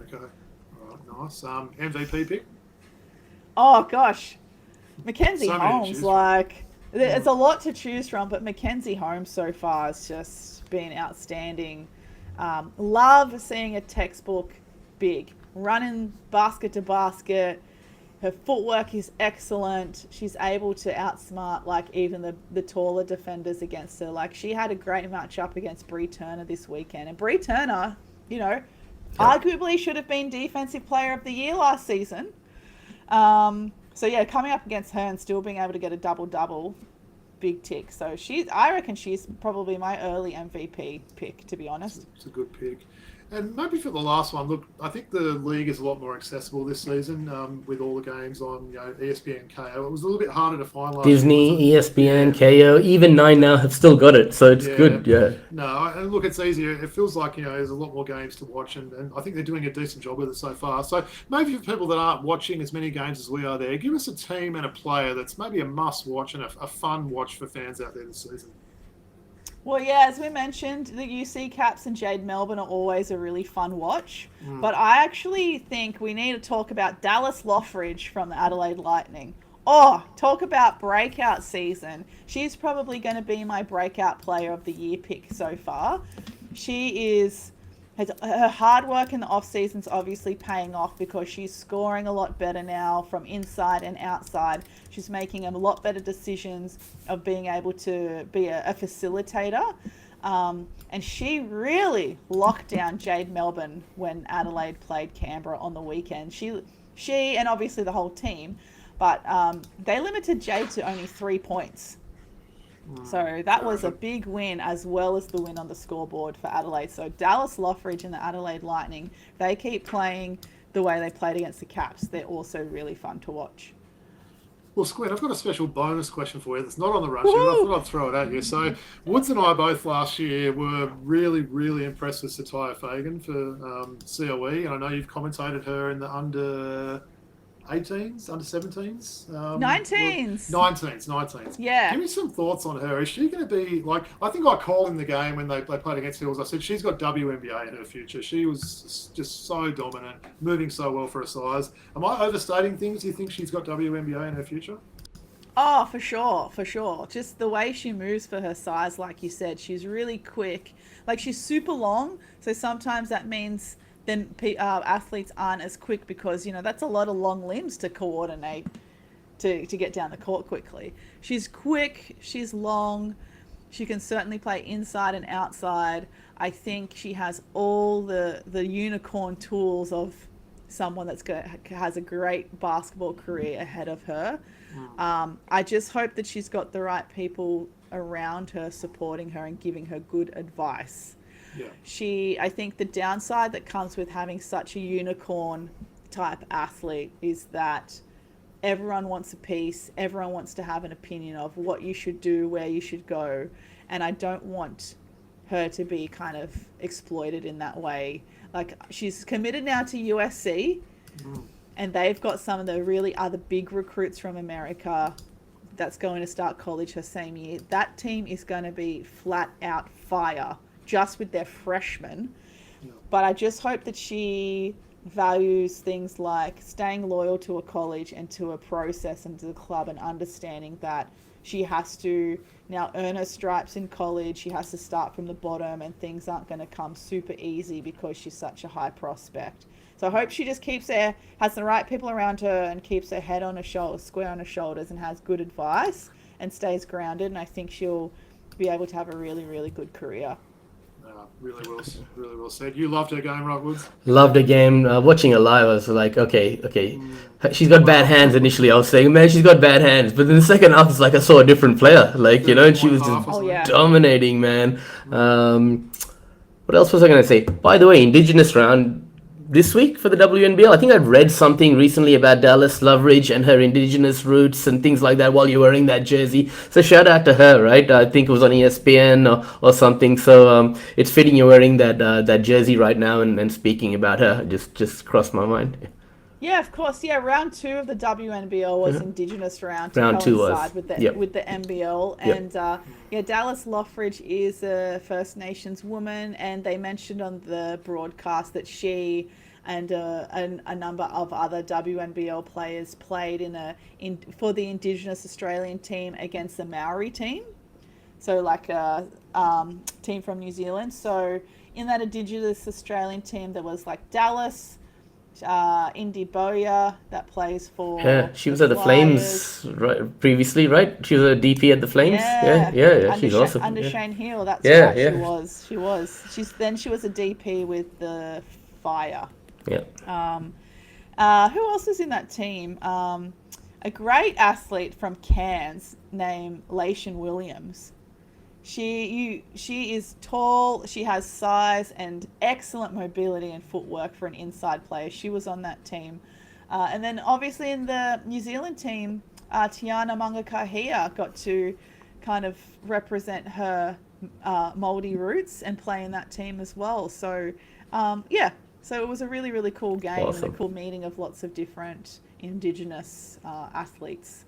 Okay. Nice. MVP pick? Oh, gosh. Mackenzie Holmes, it's a lot to choose from, but Mackenzie Holmes so far has just been outstanding. Love seeing a textbook big, running basket to basket. Her footwork is excellent. She's able to outsmart, like, even the taller defenders against her. Like, she had a great matchup against Bree Turner this weekend. And Bree Turner, you know, arguably should have been Defensive Player of the Year last season. So, yeah, coming up against her and still being able to get a double-double, big tick. So I reckon she's probably my early MVP pick, to be honest. It's a good pick. And maybe for the last one, look, I think the league is a lot more accessible this season with all the games on ESPN KO. It was a little bit harder to find last Disney, year, ESPN, KO, even 9 now have still got it, so it's good. Yeah. No, and look, it's easier. It feels like there's a lot more games to watch, and I think they're doing a decent job with it so far. So maybe for people that aren't watching as many games as we are there, give us a team and a player that's maybe a must-watch and a fun watch for fans out there this season. Well, yeah, as we mentioned, the UC Caps and Jade Melbourne are always a really fun watch. But I actually think we need to talk about Dallas Loffridge from the Adelaide Lightning. Oh, talk about breakout season. She's probably going to be my breakout player of the year pick so far. Her hard work in the off season's obviously paying off because she's scoring a lot better now from inside and outside. She's making a lot better decisions of being able to be a facilitator. And she really locked down Jade Melbourne when Adelaide played Canberra on the weekend. She and obviously the whole team, but they limited Jade to only 3 points. So that was a big win, as well as the win on the scoreboard for Adelaide. So Dallas Loffridge and the Adelaide Lightning, they keep playing the way they played against the Caps. They're also really fun to watch. Well, Squid, I've got a special bonus question for you that's not on the run sheet. I thought I'd throw it at you. So Woods and I both last year were really, really impressed with Satya Fagan for COE. And I know you've commentated her in the under 18s, under 17s? 19s. 19s. Yeah. Give me some thoughts on her. Is she going to be, like, I think I called in the game when they played against Hills. I said she's got WNBA in her future. She was just so dominant, moving so well for her size. Am I overstating things? Do you think she's got WNBA in her future? Oh, for sure. Just the way she moves for her size, like you said, she's really quick. Like, she's super long, so sometimes that means then athletes aren't as quick because, that's a lot of long limbs to coordinate to get down the court quickly. She's quick, she's long, she can certainly play inside and outside. I think she has all the unicorn tools of someone has a great basketball career ahead of her. I just hope that she's got the right people around her supporting her and giving her good advice. Yeah. I think the downside that comes with having such a unicorn type athlete is that everyone wants a piece, everyone wants to have an opinion of what you should do, where you should go, and I don't want her to be kind of exploited in that way. Like, she's committed now to USC, and they've got some of the really other big recruits from America that's going to start college her same year. That team is going to be flat out fire just with their freshmen. Yeah. But I just hope that she values things like staying loyal to a college and to a process and to the club, and understanding that she has to now earn her stripes in college. She has to start from the bottom, and things aren't going to come super easy because she's such a high prospect. So I hope she just has the right people around her and keeps her head on her shoulders, square on her shoulders, and has good advice and stays grounded. And I think she'll be able to have a really, really good career. Really well said. You loved her game, right, Woods? Loved her game. Watching her live, I was like, okay. She's got bad hands initially. I was saying, man, she's got bad hands. But in the second half, it's like I saw a different player. Like, and she was just dominating, man. What else was I going to say? By the way, Indigenous Round this week for the WNBL. I think I'd read something recently about Dallas Loveridge and her Indigenous roots and things like that while you're wearing that jersey. So shout out to her, right? I think it was on ESPN or something. So it's fitting you're wearing that jersey right now and speaking about her. Just crossed my mind. Yeah, of course. Yeah, round 2 of the WNBL was Indigenous round to round coincide 2 was. with the NBL. And Dallas Loffridge is a First Nations woman, and they mentioned on the broadcast that she and a number of other WNBL players played for the Indigenous Australian team against the Maori team. So like a team from New Zealand. So in that Indigenous Australian team, there was like Dallas, Indy Boya that plays for. Yeah, she was at the Flames previously, right? She was a DP at the Flames. Yeah. She's awesome. Under Shane Hill, that's right. She was. She was a DP with the Fire. Yeah. Who else is in that team? a great athlete from Cairns named Laishan Williams. She is tall, she has size and excellent mobility and footwork for an inside player. She was on that team. And then obviously in the New Zealand team, Tiana Mangakahia got to kind of represent her Māori roots and play in that team as well. So, so it was a really, really cool game. Awesome. And a cool meeting of lots of different Indigenous athletes.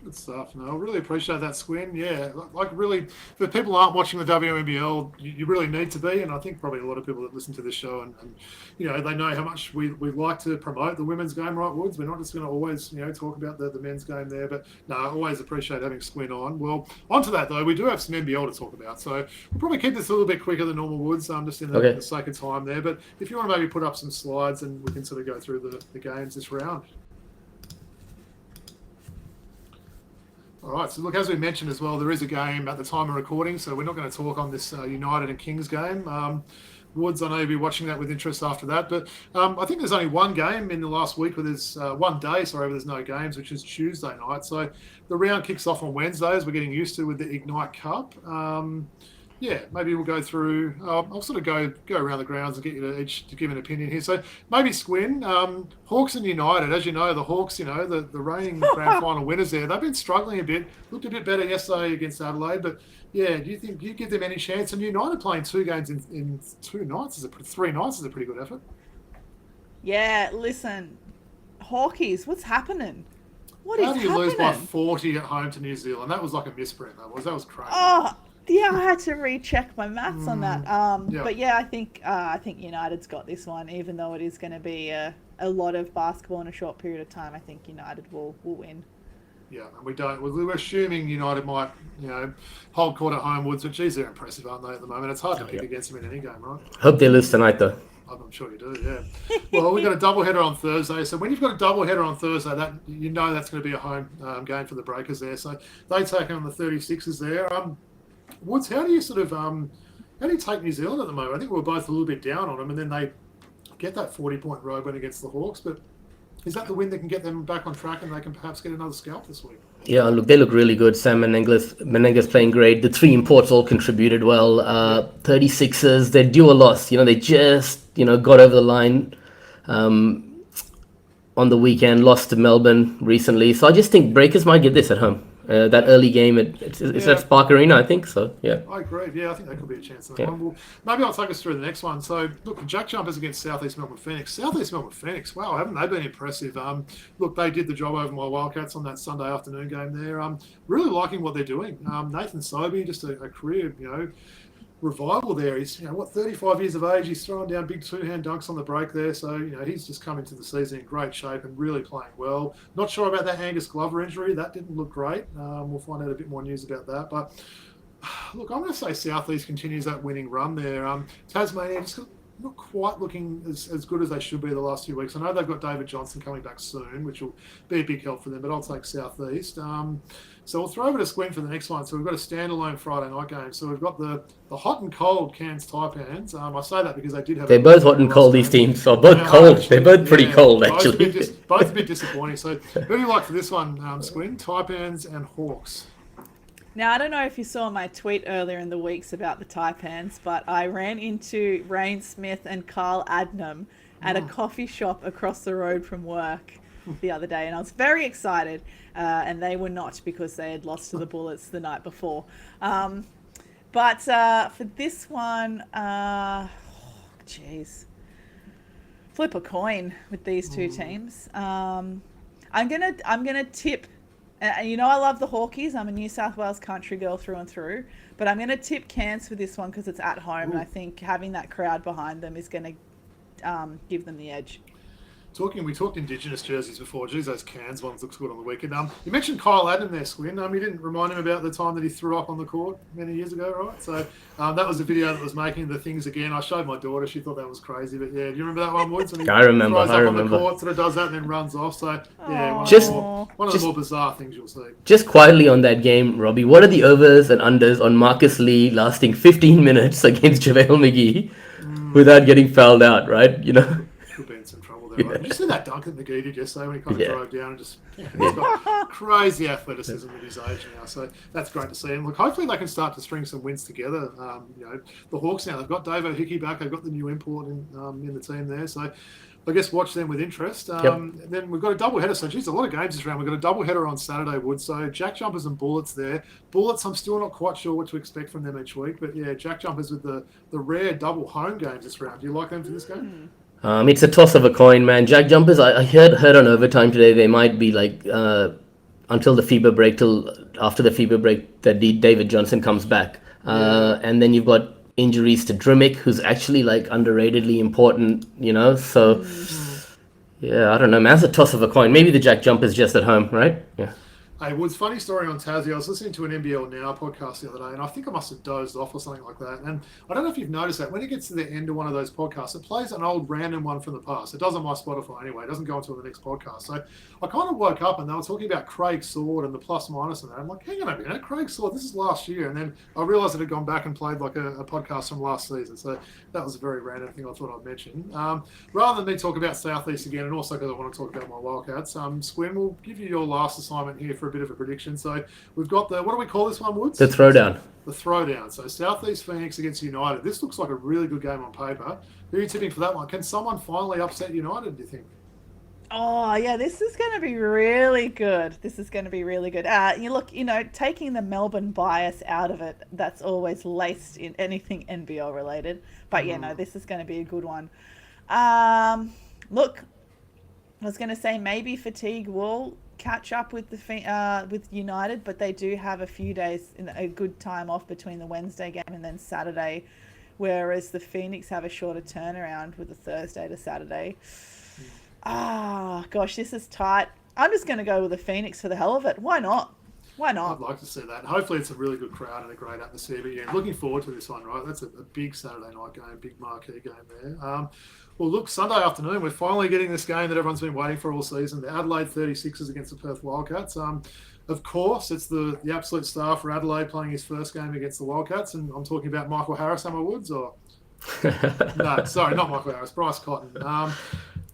Good stuff. No, I really appreciate that, Squin. Yeah, like really, if people aren't watching the WNBL, you really need to be. And I think probably a lot of people that listen to this show and they know how much we like to promote the women's game, right, Woods? We're not just going to always, talk about the men's game there. But no, I always appreciate having Squin on. Well, onto that, though, we do have some NBL to talk about. So we'll probably keep this a little bit quicker than normal, Woods, just in the sake of time there. But if you want to maybe put up some slides and we can sort of go through the games this round. All right, so look, as we mentioned as well, there is a game at the time of recording, so we're not going to talk on this United and Kings game. Woods, I know you'll be watching that with interest after that, but I think there's only one game in the last week where there's one day, where there's no games, which is Tuesday night. So the round kicks off on Wednesday, as we're getting used to with the Ignite Cup. Maybe we'll go through. I'll sort of go around the grounds and get you to each to give an opinion here. So maybe Squin, Hawks and United. As you know, the Hawks, the reigning grand final winners there. They've been struggling a bit. Looked a bit better yesterday against Adelaide, but do you give them any chance? And United playing 2 games in 3 nights is a pretty good effort. Yeah, listen, Hawkies, what's happening? How do you lose by 40 at home to New Zealand? That was like a misprint. That was crazy. Oh. Yeah, I had to recheck my maths on that. But yeah, I think United's got this one, even though it is going to be a lot of basketball in a short period of time. I think United will win. Yeah, and we're assuming United might, hold court at home, Woods, but geez, they're impressive, aren't they, at the moment? It's hard to pick against them in any game, right? Hope they lose tonight, though. I'm sure you do, yeah. Well, we've got a doubleheader on Thursday. So when you've got a doubleheader on Thursday, that's going to be a home game for the Breakers there. So they take on the 36ers there. Woods, how do you take New Zealand at the moment? I think we were both a little bit down on them, and then they get that 40-point road win against the Hawks. But is that the win that can get them back on track and they can perhaps get another scalp this week? Yeah, look, they look really good. Sam Menenga's playing great. The 3 imports all contributed well. 36ers, their duo loss. They just got over the line on the weekend, lost to Melbourne recently. So I just think Breakers might get this at home. That early game, it's at Spark Arena, I think. So, yeah. I agree. Yeah, I think that could be a chance. One. Well, maybe I'll take us through the next one. So, look, Jack Jumpers against Southeast Melbourne Phoenix. Southeast Melbourne Phoenix, wow, haven't they been impressive? Look, they did the job over my Wildcats on that Sunday afternoon game there. Really liking what they're doing. Nathan Sobey, just a career, revival there. He's 35 years of age. He's throwing down big 2-hand dunks on the break there. So he's just come into the season in great shape and really playing well. Not sure about that Angus Glover injury. That didn't look great. We'll find out a bit more news about that. But look, I'm going to say Southeast continues that winning run there. Tasmania just not quite looking as good as they should be the last few weeks. I know they've got David Johnson coming back soon, which will be a big help for them, but I'll take Southeast. So we'll throw over to Squin for the next one. So we've got a standalone Friday night game. So we've got the hot and cold Cairns Taipans. I say that because they did have... They're both hot and cold, these teams. So both cold. They're both pretty cold, actually. Both a bit disappointing. So who do you like for this one, Squin? Taipans and Hawks. Now, I don't know if you saw my tweet earlier in the weeks about the Taipans, but I ran into Rain Smith and Carl Adnam at a coffee shop across the road from work the other day, and I was very excited, and they were not, because they had lost to the Bullets the night before. But for this one, flip a coin with these two teams. I'm gonna tip. I love the Hawkies. I'm a New South Wales country girl through and through, but I'm going to tip Cairns for this one because it's at home, and I think having that crowd behind them is going to give them the edge. We talked Indigenous jerseys before. Geez, those Cairns ones looks good on the weekend. You mentioned Kyle Adam there, Squin. You didn't remind him about the time that he threw up on the court many years ago, right? So that was a video that was making the things again. I showed my daughter. She thought that was crazy. But yeah, do you remember that one, Woods? When he I remember. on the court, sort of does that and then runs off. So yeah, one of the more bizarre things you'll see. Just quietly on that game, Robbie, what are the overs and unders on Marcus Lee lasting 15 minutes against JaVale McGee without getting fouled out, right? Could be in some trouble there. Right? Did you see that dunk that McGee did yesterday when he kind of drove down and just he's got crazy athleticism at his age now. So that's great to see. And look, hopefully they can start to string some wins together. The Hawks now, they've got Davo Hickey back. They've got the new import in the team there. So I guess watch them with interest. And then we've got a doubleheader. So, geez, a lot of games this round. We've got a doubleheader on Saturday, Wood. So, Jack Jumpers and Bullets there. Bullets, I'm still not quite sure what to expect from them each week. But, yeah, Jack Jumpers with the rare double home games this round. Do you like them for this game? It's a toss of a coin, man. Jack Jumpers, I heard on overtime today they might be like until the FIBA break, till after the FIBA break that David Johnson comes back. And then you've got injuries to Drimmick, who's actually like underratedly important, so I don't know, man. It's a toss of a coin. Maybe the Jack Jumpers just at home, right? Hey, Woods, funny story on Tassie. I was listening to an NBL Now podcast the other day, and I think I must have dozed off or something like that. And I don't know if you've noticed that when it gets to the end of one of those podcasts, it plays an old random one from the past. It does on my Spotify anyway. It doesn't go until the next podcast. So I kind of woke up and they were talking about Craig Sword and the plus minus and that. I'm like, hang on a minute, Craig Sword, this is last year. And then I realised it had gone back and played like a podcast from last season. So that was a very random thing I thought I'd mention. Rather than me talk about Southeast again, and also because I want to talk about my Wildcats, Squim, we'll give you your last assignment here for a bit of a prediction. So we've got what do we call this one, Woods? The throwdown. The throwdown. So Southeast Phoenix against United. This looks like a really good game on paper. Who are you tipping for that one? Can someone finally upset United, do you think? Oh, yeah, this is going to be really good. This is going to be really good. Taking the Melbourne bias out of it, that's always laced in anything NBL related. But, this is going to be a good one. Look, I was going to say maybe fatigue will catch up with with United, but they do have a few days, a good time off between the Wednesday game and then Saturday, whereas the Phoenix have a shorter turnaround with the Thursday to Saturday. Gosh, this is tight. I'm just going to go with the Phoenix for the hell of it. Why not? Why not? I'd like to see that. Hopefully it's a really good crowd and a great atmosphere. But yeah, looking forward to this one, right? That's a big Saturday night game, big marquee game there. Well, look, Sunday afternoon, we're finally getting this game that everyone's been waiting for all season. The Adelaide 36ers against the Perth Wildcats. Of course, it's the absolute star for Adelaide playing his first game against the Wildcats. And I'm talking about Michael Harris, am I, Woods? Or... No, sorry, not Michael Harris, Bryce Cotton.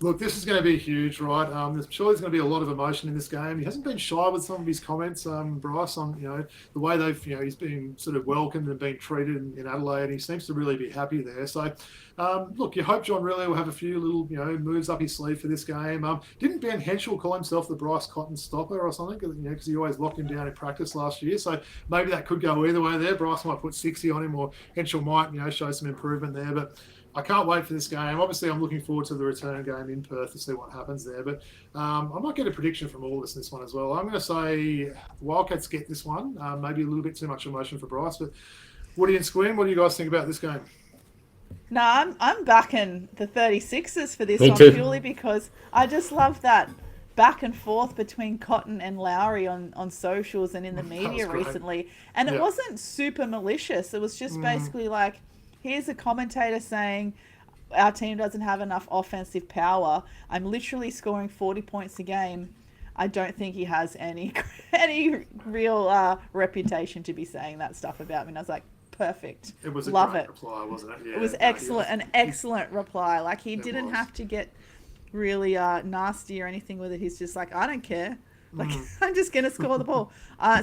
Look, this is going to be huge, right? There's surely there's going to be a lot of emotion in this game. He hasn't been shy with some of his comments, Bryce, on the way he's been sort of welcomed and been treated in Adelaide. He seems to really be happy there. So, look, you hope John Riley will have a few little moves up his sleeve for this game. Didn't Ben Henschel call himself the Bryce Cotton stopper or something? Because he always locked him down in practice last year. So maybe that could go either way there. Bryce might put 60 on him, or Henschel might show some improvement there, but. I can't wait for this game. Obviously, I'm looking forward to the return game in Perth to see what happens there. But I might get a prediction from August in this one as well. I'm going to say the Wildcats get this one. Maybe a little bit too much emotion for Bryce. But Woody and Squim, what do you guys think about this game? No, I'm backing the 36ers for this Me one too. Purely because I just love that back and forth between Cotton and Lowry on socials and in the media recently. And it wasn't super malicious. It was just basically like, here's a commentator saying our team doesn't have enough offensive power. I'm literally scoring 40 points a game. I don't think he has any real reputation to be saying that stuff about me. And I was like, perfect. It was a Love great it. reply, wasn't it? Yeah, It was excellent, an excellent reply. Like he didn't have to get really nasty or anything with it. He's just like, I don't care. Like I'm just gonna score the ball.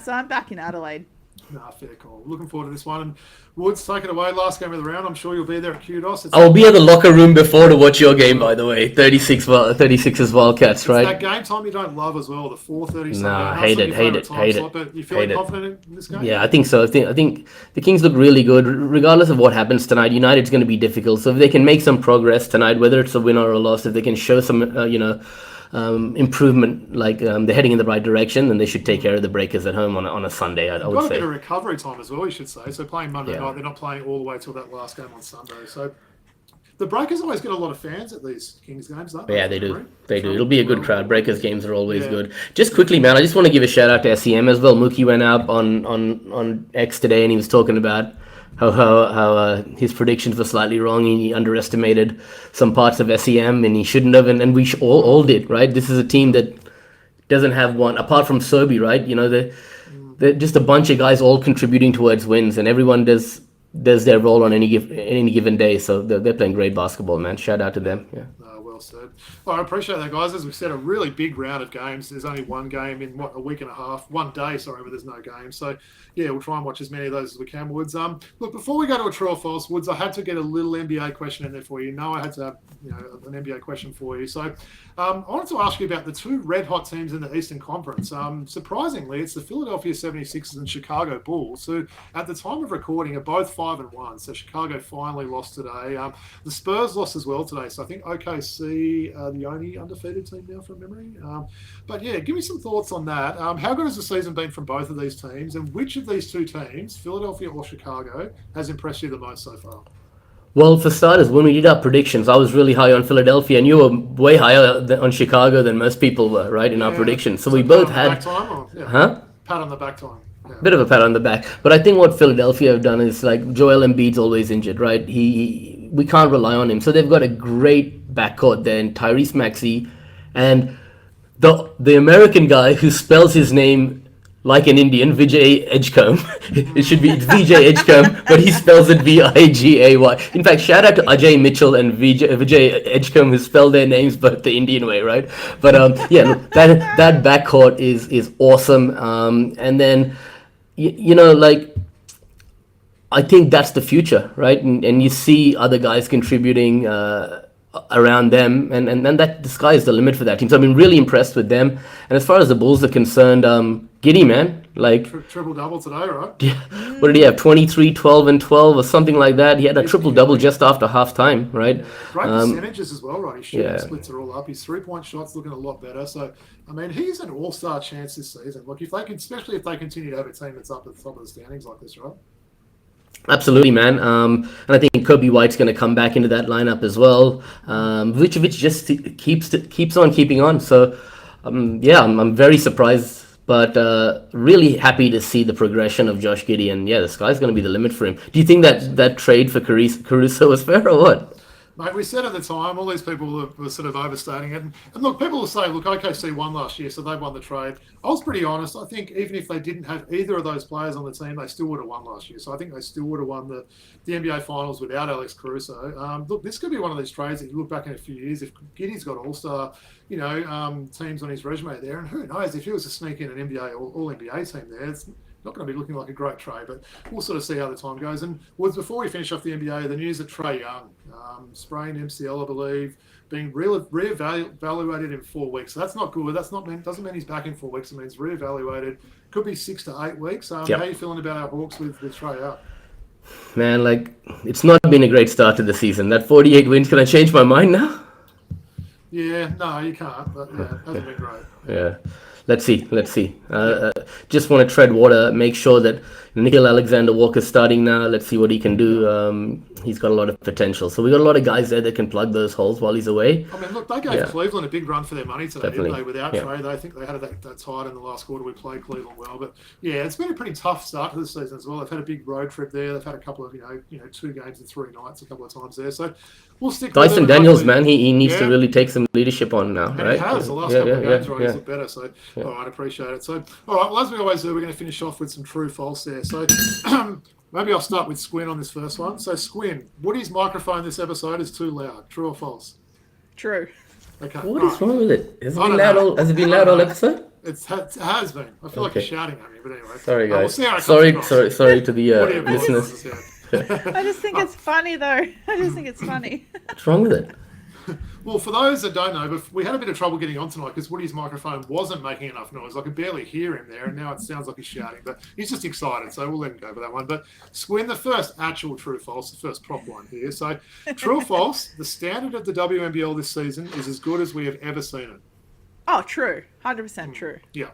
So I'm back in Adelaide. Nah, fair call. Looking forward to this one. And Woods, take it away. Last game of the round. I'm sure you'll be there at Kudos. I'll be at the locker room before to watch your game, by the way. 36ers Wildcats, right? It's that game time you don't love as well, the 4:30 Nah, Sunday. hate it. But you feeling confident in this game? Yeah, I think so. I think the Kings look really good. Regardless of what happens tonight, United's going to be difficult. So if they can make some progress tonight, whether it's a win or a loss, if they can show some, improvement, like they're heading in the right direction, then they should take care of the Breakers at home on a Sunday, I would got a say. bit of recovery time as well, you should say. So playing Monday night, they're not playing all the way till that last game on Sunday. So the Breakers always get a lot of fans at these Kings games, don't they? Yeah, they do. They do. It'll be a good crowd. Breakers games are always good. Just quickly, man, I just want to give a shout out to SEM as well. Mookie went up on X today and he was talking about how his predictions were slightly wrong. He underestimated some parts of SEM and he shouldn't have, and we all did, right? This is a team that doesn't have one, apart from Sobi, right? They're just a bunch of guys all contributing towards wins, and everyone does their role on any given day. So they're playing great basketball, man. Shout out to them. Yeah. Well well said. Well, I appreciate that, guys. As we said, a really big round of games. There's only one game in, a week and a half? 1 day, sorry, but there's no game. So, yeah, we'll try and watch as many of those as we can, Woods. Look, before we go to a true or false, Woods, I had to get a little NBA question in there for you. I had to have an NBA question for you. So, I wanted to ask you about the 2 red-hot teams in the Eastern Conference. Surprisingly, it's the Philadelphia 76ers and Chicago Bulls, who, at the time of recording, are both 5-1. So, Chicago finally lost today. The Spurs lost as well today. So, I think OKC are the only undefeated team now from memory. But, yeah, give me some thoughts on that. How good has the season been from both of these teams? And which of these 2 teams, Philadelphia or Chicago, has impressed you the most so far? Well, for starters, when we did our predictions, I was really high on Philadelphia, and you were way higher on Chicago than most people were, right, in our predictions. So we both had... Pat on the back time. Yeah. Bit of a pat on the back. But I think what Philadelphia have done is, like, Joel Embiid's always injured, right? We can't rely on him. So they've got a great backcourt there in Tyrese Maxey and the American guy who spells his name like an Indian, Vijay Edgecombe. It should be Vijay Edgecombe, but he spells it Vigay. In fact, shout out to Ajay Mitchell and Vijay Edgecombe, who spell their names but the Indian way, right? But yeah, look, that backcourt is awesome. And then, like, I think that's the future, right? And you see other guys contributing around them, and that the sky is the limit for that team. So I've been really impressed with them. And as far as the Bulls are concerned, giddy, man. Like triple-double today, right? Yeah. What did he have? 23, 12, and 12 or something like that. He had a triple-double just after halftime, right? Yeah. Great percentages as well, right? His shooting splits are all up. His three-point shot's looking a lot better. So, I mean, he's an all-star chance this season. Look, especially if they continue to have a team that's up at the top of the standings like this, right? Absolutely, man. And I think Kobe White's going to come back into that lineup as well. Vucevic just keeps on keeping on. So, I'm very surprised, but really happy to see the progression of Josh Giddey. And yeah, the sky's going to be the limit for him. Do you think that trade for Caruso was fair or what? Mate, we said at the time, all these people were sort of overstating it. And look, people will say, look, OKC won last year, so they won the trade. I was pretty honest. I think even if they didn't have either of those players on the team, they still would have won last year. So I think they still would have won the NBA Finals without Alex Caruso. Look, this could be one of these trades that you look back in a few years. If Giddey's got all-star, teams on his resume there, and who knows, if he was to sneak in an NBA All-NBA team there, it's not going to be looking like a great trade, but we'll sort of see how the time goes. And Woods, before we finish off the NBA, the news that Trae Young, sprained MCL, I believe, being reevaluated in 4 weeks. So that's not good. Doesn't mean he's back in 4 weeks. It means reevaluated. Could be 6 to 8 weeks. How are you feeling about our Hawks with Trae Young? Man, like, it's not been a great start to the season. That 48 wins, can I change my mind now? Yeah, no, you can't. But yeah, it hasn't been great. Yeah. Let's see. Just want to tread water, make sure that Nickeil Alexander-Walker's starting now. Let's see what he can do. He's got a lot of potential. So we got a lot of guys there that can plug those holes while he's away. I mean, look, they gave Cleveland a big run for their money today, Definitely. didn't they? Without Trae, I think they had that tight in the last quarter. We played Cleveland well. But yeah, it's been a pretty tough start to the season as well. They've had a big road trip there. They've had a couple of, 2 games in 3 nights a couple of times there. So we'll stick with Dyson Daniels, man, he needs to really take some leadership on now, and right? he has the last couple of games, right? He's looked better. So, all right, appreciate it. So, all right, well, as we always do, we're going to finish off with some true false there. So, maybe I'll start with Squin on this first one. So, Squin, Woody's microphone this episode is too loud. True or false? True. Okay. What is wrong with it? Has it been loud all episode? It has been. I feel like you're shouting at me, but anyway. Sorry, guys. We'll see how it Sorry to the listeners. I just think it's funny, though. I just think it's funny. What's wrong with it? Well, for those that don't know, but we had a bit of trouble getting on tonight because Woody's microphone wasn't making enough noise. I could barely hear him there, and now it sounds like he's shouting. But he's just excited, so we'll let him go for that one. But Squin, the first actual true false, the first prop one here. So, true or false, the standard of the WNBL this season is as good as we have ever seen it. Oh, true. 100% true. Yeah.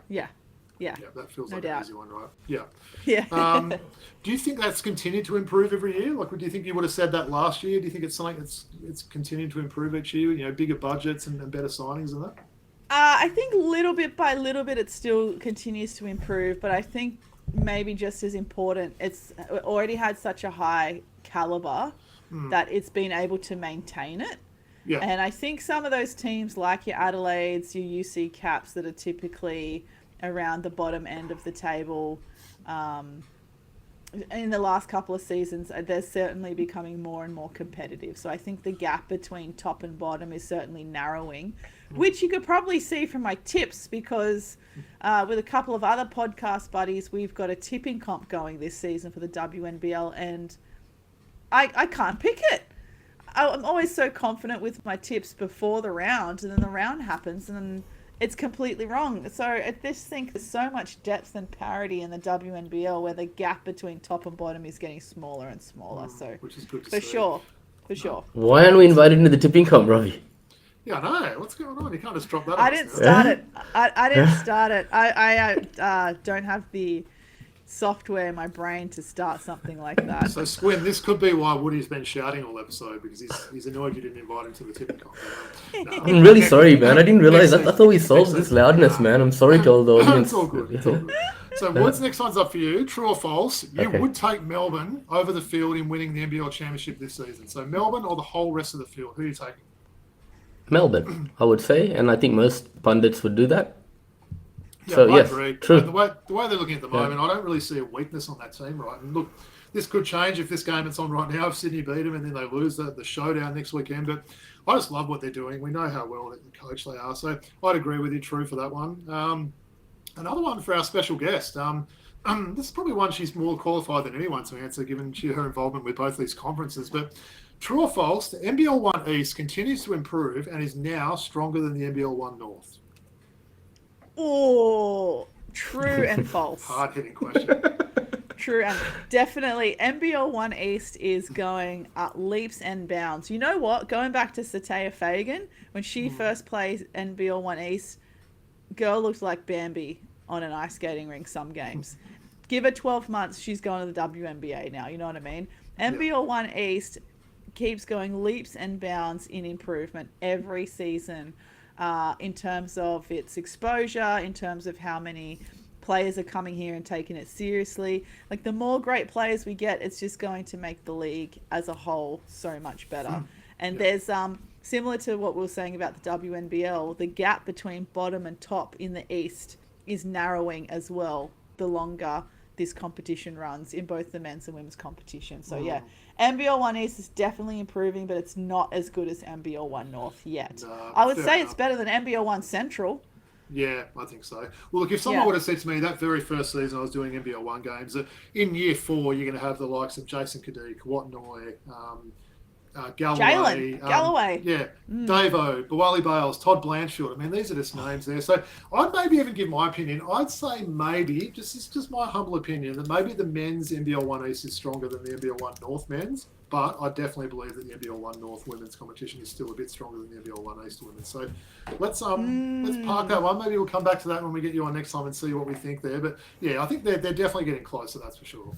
Yeah, that feels no like doubt. an easy one, right? Yeah. Yeah. Do you think that's continued to improve every year? Like, do you think you would have said that last year? Do you think it's something it's continued to improve each year? Bigger budgets and better signings and that? I think little bit by little bit it still continues to improve, but I think maybe just as important, it's already had such a high caliber that it's been able to maintain it. Yeah. And I think some of those teams like your Adelaides, your UC Caps that are typically around the bottom end of the table, in the last couple of seasons, they're certainly becoming more and more competitive. So I think the gap between top and bottom is certainly narrowing, which you could probably see from my tips, because with a couple of other podcast buddies, we've got a tipping comp going this season for the WNBL, and I can't pick it. I'm always so confident with my tips before the round, and then the round happens, and then it's completely wrong. So I just think there's so much depth and parity in the WNBL where the gap between top and bottom is getting smaller and smaller. So which is good to for see. sure, for sure. Why aren't we invited into the tipping comp, Robbie? Yeah, I know. What's going on? You can't just drop that on I us didn't now. start it. I didn't start it. I don't have the software in my brain to start something like that. So, Squin, this could be why Woody's been shouting all episode, because he's annoyed you didn't invite him to the tipping comp. No. I'm really sorry, man. I didn't realize. I thought we Next solved season. this loudness, man. I'm sorry to all the audience. It's all good. It's all good. So, Woods, next one's up for you. True or false? You Okay. would take Melbourne over the field in winning the NBL Championship this season. So, Melbourne or the whole rest of the field? Who are you taking? Melbourne, I would say, and I think most pundits would do that. Yeah, So, I yes, agree. true. The way they're looking at the moment, I don't really see a weakness on that team, right? And look, this could change if this game that's on right now, if Sydney beat them and then they lose the showdown next weekend. But I just love what they're doing. We know how well the coach they are. So I'd agree with you, True, for that one. Another one for our special guest. This is probably one she's more qualified than anyone to answer, given her involvement with both these conferences. But true or false, the NBL One East continues to improve and is now stronger than the NBL One North. Oh, true and false. Hard-hitting question. True, and definitely NBL One East is going leaps and bounds. You know what? Going back to Satya Fagan, when she first played NBL One East, girl looked like Bambi on an ice skating rink some games. Give her 12 months, she's going to the WNBA now, you know what I mean? NBL One East keeps going leaps and bounds in improvement every season, in terms of its exposure, in terms of how many players are coming here and taking it seriously. Like, the more great players we get, it's just going to make the league as a whole so much better. And there's similar to what we were saying about the WNBL, the gap between bottom and top in the East is narrowing as well the longer this competition runs in both the men's and women's competition. So yeah, NBL One East is definitely improving, but it's not as good as NBL One North yet. No, I would fair say enough. it's better than NBL One Central. Yeah, I think so. Well, look, if someone would have said to me that very first season I was doing NBL One games, that in year 4 you're going to have the likes of Jason Kadik, Watnoy, Galloway, Galloway. Davo, Bawali Bales, Todd Blanchfield. I mean, these are just names there. So I'd maybe even give my opinion. I'd say maybe, it's just my humble opinion, that maybe the men's NBL One East is stronger than the NBL One North men's. But I definitely believe that the NBL One North women's competition is still a bit stronger than the NBL One East women's. So let's park that one. Maybe we'll come back to that when we get you on next time and see what we think there. But yeah, I think they're definitely getting closer. That's for sure.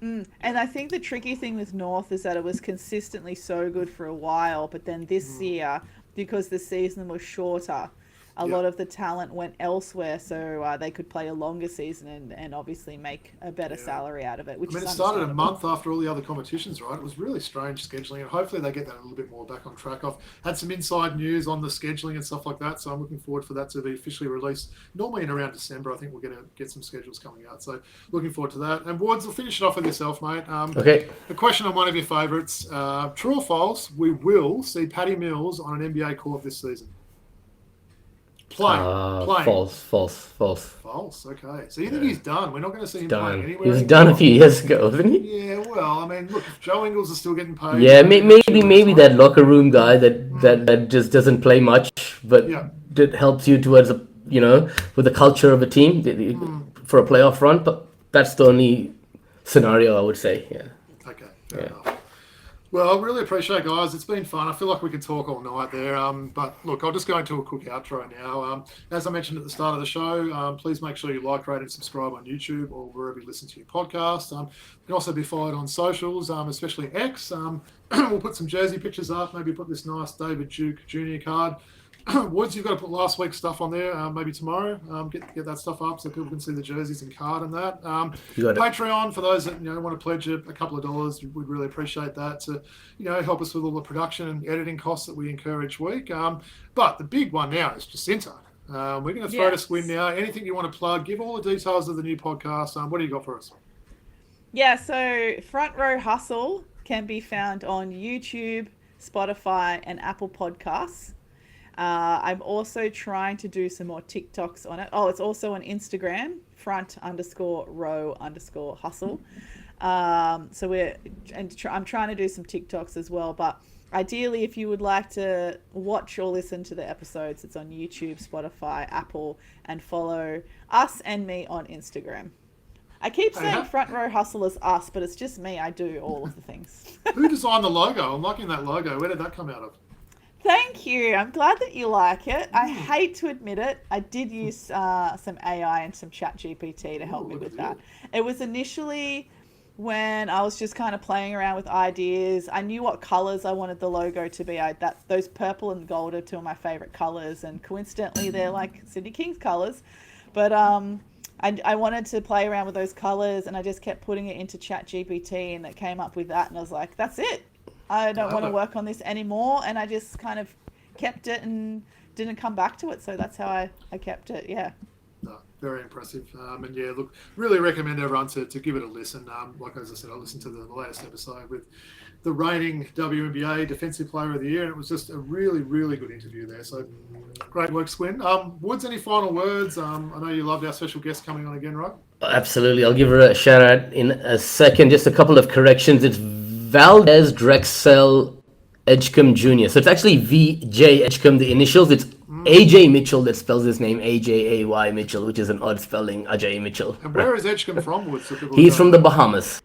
And I think the tricky thing with North is that it was consistently so good for a while, but then this year, because the season was shorter, a lot of the talent went elsewhere, so they could play a longer season and obviously make a better salary out of it. Which I mean, is it started a understandable. month after all the other competitions, right? It was really strange scheduling, and hopefully they get that a little bit more back on track. I've had some inside news on the scheduling and stuff like that, so I'm looking forward for that to be officially released. Normally in around December, I think we're going to get some schedules coming out, so looking forward to that. And Wards, we'll finish it off with yourself, mate. Okay. The question on one of your favourites, true or false, we will see Patty Mills on an NBA court this season? Playing. False. Okay. So you think he's done? We're not going to see him playing Done. anywhere? He was done a few years ago, wasn't he? Yeah, well, I mean, look, if Joe Ingles is still getting paid... Yeah, maybe that locker room guy that just doesn't play much, but that helps you towards with the culture of a team for a playoff run. But that's the only scenario I would say. Yeah. Okay, fair enough. Well, I really appreciate, guys. It's been fun. I feel like we could talk all night there. But look, I'll just go into a quick outro now. As I mentioned at the start of the show, please make sure you like, rate, and subscribe on YouTube or wherever you listen to your podcast. You can also be followed on socials, especially X. We'll put some jersey pictures up. Maybe put this nice David Duke Jr. card. Woods, you've got to put last week's stuff on there, maybe tomorrow. Get that stuff up so people can see the jerseys and card and that. Patreon, for those that want to pledge a couple of dollars, we'd really appreciate that to help us with all the production and editing costs that we incur each week. But the big one now is Jacinta. We're going to throw to Squin now. Anything you want to plug? Give all the details of the new podcast. What do you got for us? Yeah, so Front Row Hustle can be found on YouTube, Spotify, and Apple Podcasts. I'm also trying to do some more TikToks on it. Oh, it's also on Instagram, front_row_hustle. I'm trying to do some TikToks as well. But ideally, if you would like to watch or listen to the episodes, it's on YouTube, Spotify, Apple, and follow us and me on Instagram. I keep saying Front Row Hustle is us, but it's just me. I do all of the things. Who designed the logo? I'm liking that logo. Where did that come out of? Thank you. I'm glad that you like it. I hate to admit it. I did use some AI and some chat GPT to help me with that. It was initially when I was just kind of playing around with ideas. I knew what colors I wanted the logo to be. Those purple and gold are two of my favorite colors, and coincidentally they're like Sydney Kings colors. But I wanted to play around with those colors, and I just kept putting it into chat GPT, and it came up with that, and I was like, that's it. I don't want to work on this anymore, and I just kind of kept it and didn't come back to it. So that's how I kept it. Yeah. No, very impressive. And yeah, look, really recommend everyone to give it a listen. Like as I said, I listened to the latest episode with the reigning WNBA Defensive Player of the Year, and it was just a really, really good interview there. So great work, Squin. Woods, any final words? I know you loved our special guest coming on again, right? Absolutely. I'll give her a shout out in a second. Just a couple of corrections. It's Valdez Drexel Edgecombe Jr. So it's actually VJ Edgecombe, the initials. It's AJ Mitchell that spells his name AJAY Mitchell, which is an odd spelling, Ajay Mitchell. And where is Edgecombe from, Woods? So He's from the Bahamas.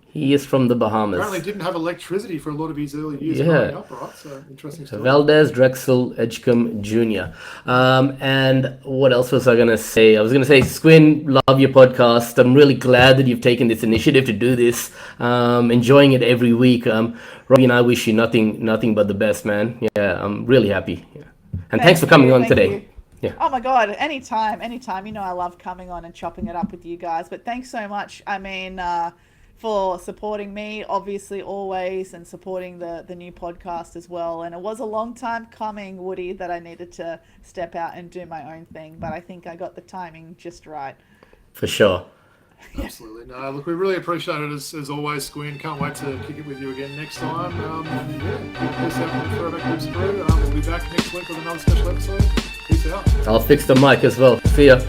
He is from the Bahamas. Apparently didn't have electricity for a lot of his early years growing up, right? So interesting story. Valdez Drexel Edgecombe Jr. And what else was I going to say? I was going to say, Squin, love your podcast. I'm really glad that you've taken this initiative to do this. Enjoying it every week. Robbie and I wish you nothing but the best, man. Yeah, I'm really happy. Yeah. And thanks for coming on today. Yeah. Oh my God, anytime. You know I love coming on and chopping it up with you guys. But thanks so much. I mean, for supporting me, obviously, always, and supporting the new podcast as well. And it was a long time coming, Woody, that I needed to step out and do my own thing. But I think I got the timing just right. For sure. Absolutely. No, look, we really appreciate it as always, Squin. Can't wait to kick it with you again next time. Peace out from the Throwback Hoops crew. We'll be back next week with another special episode. Peace out. I'll fix the mic as well. See ya.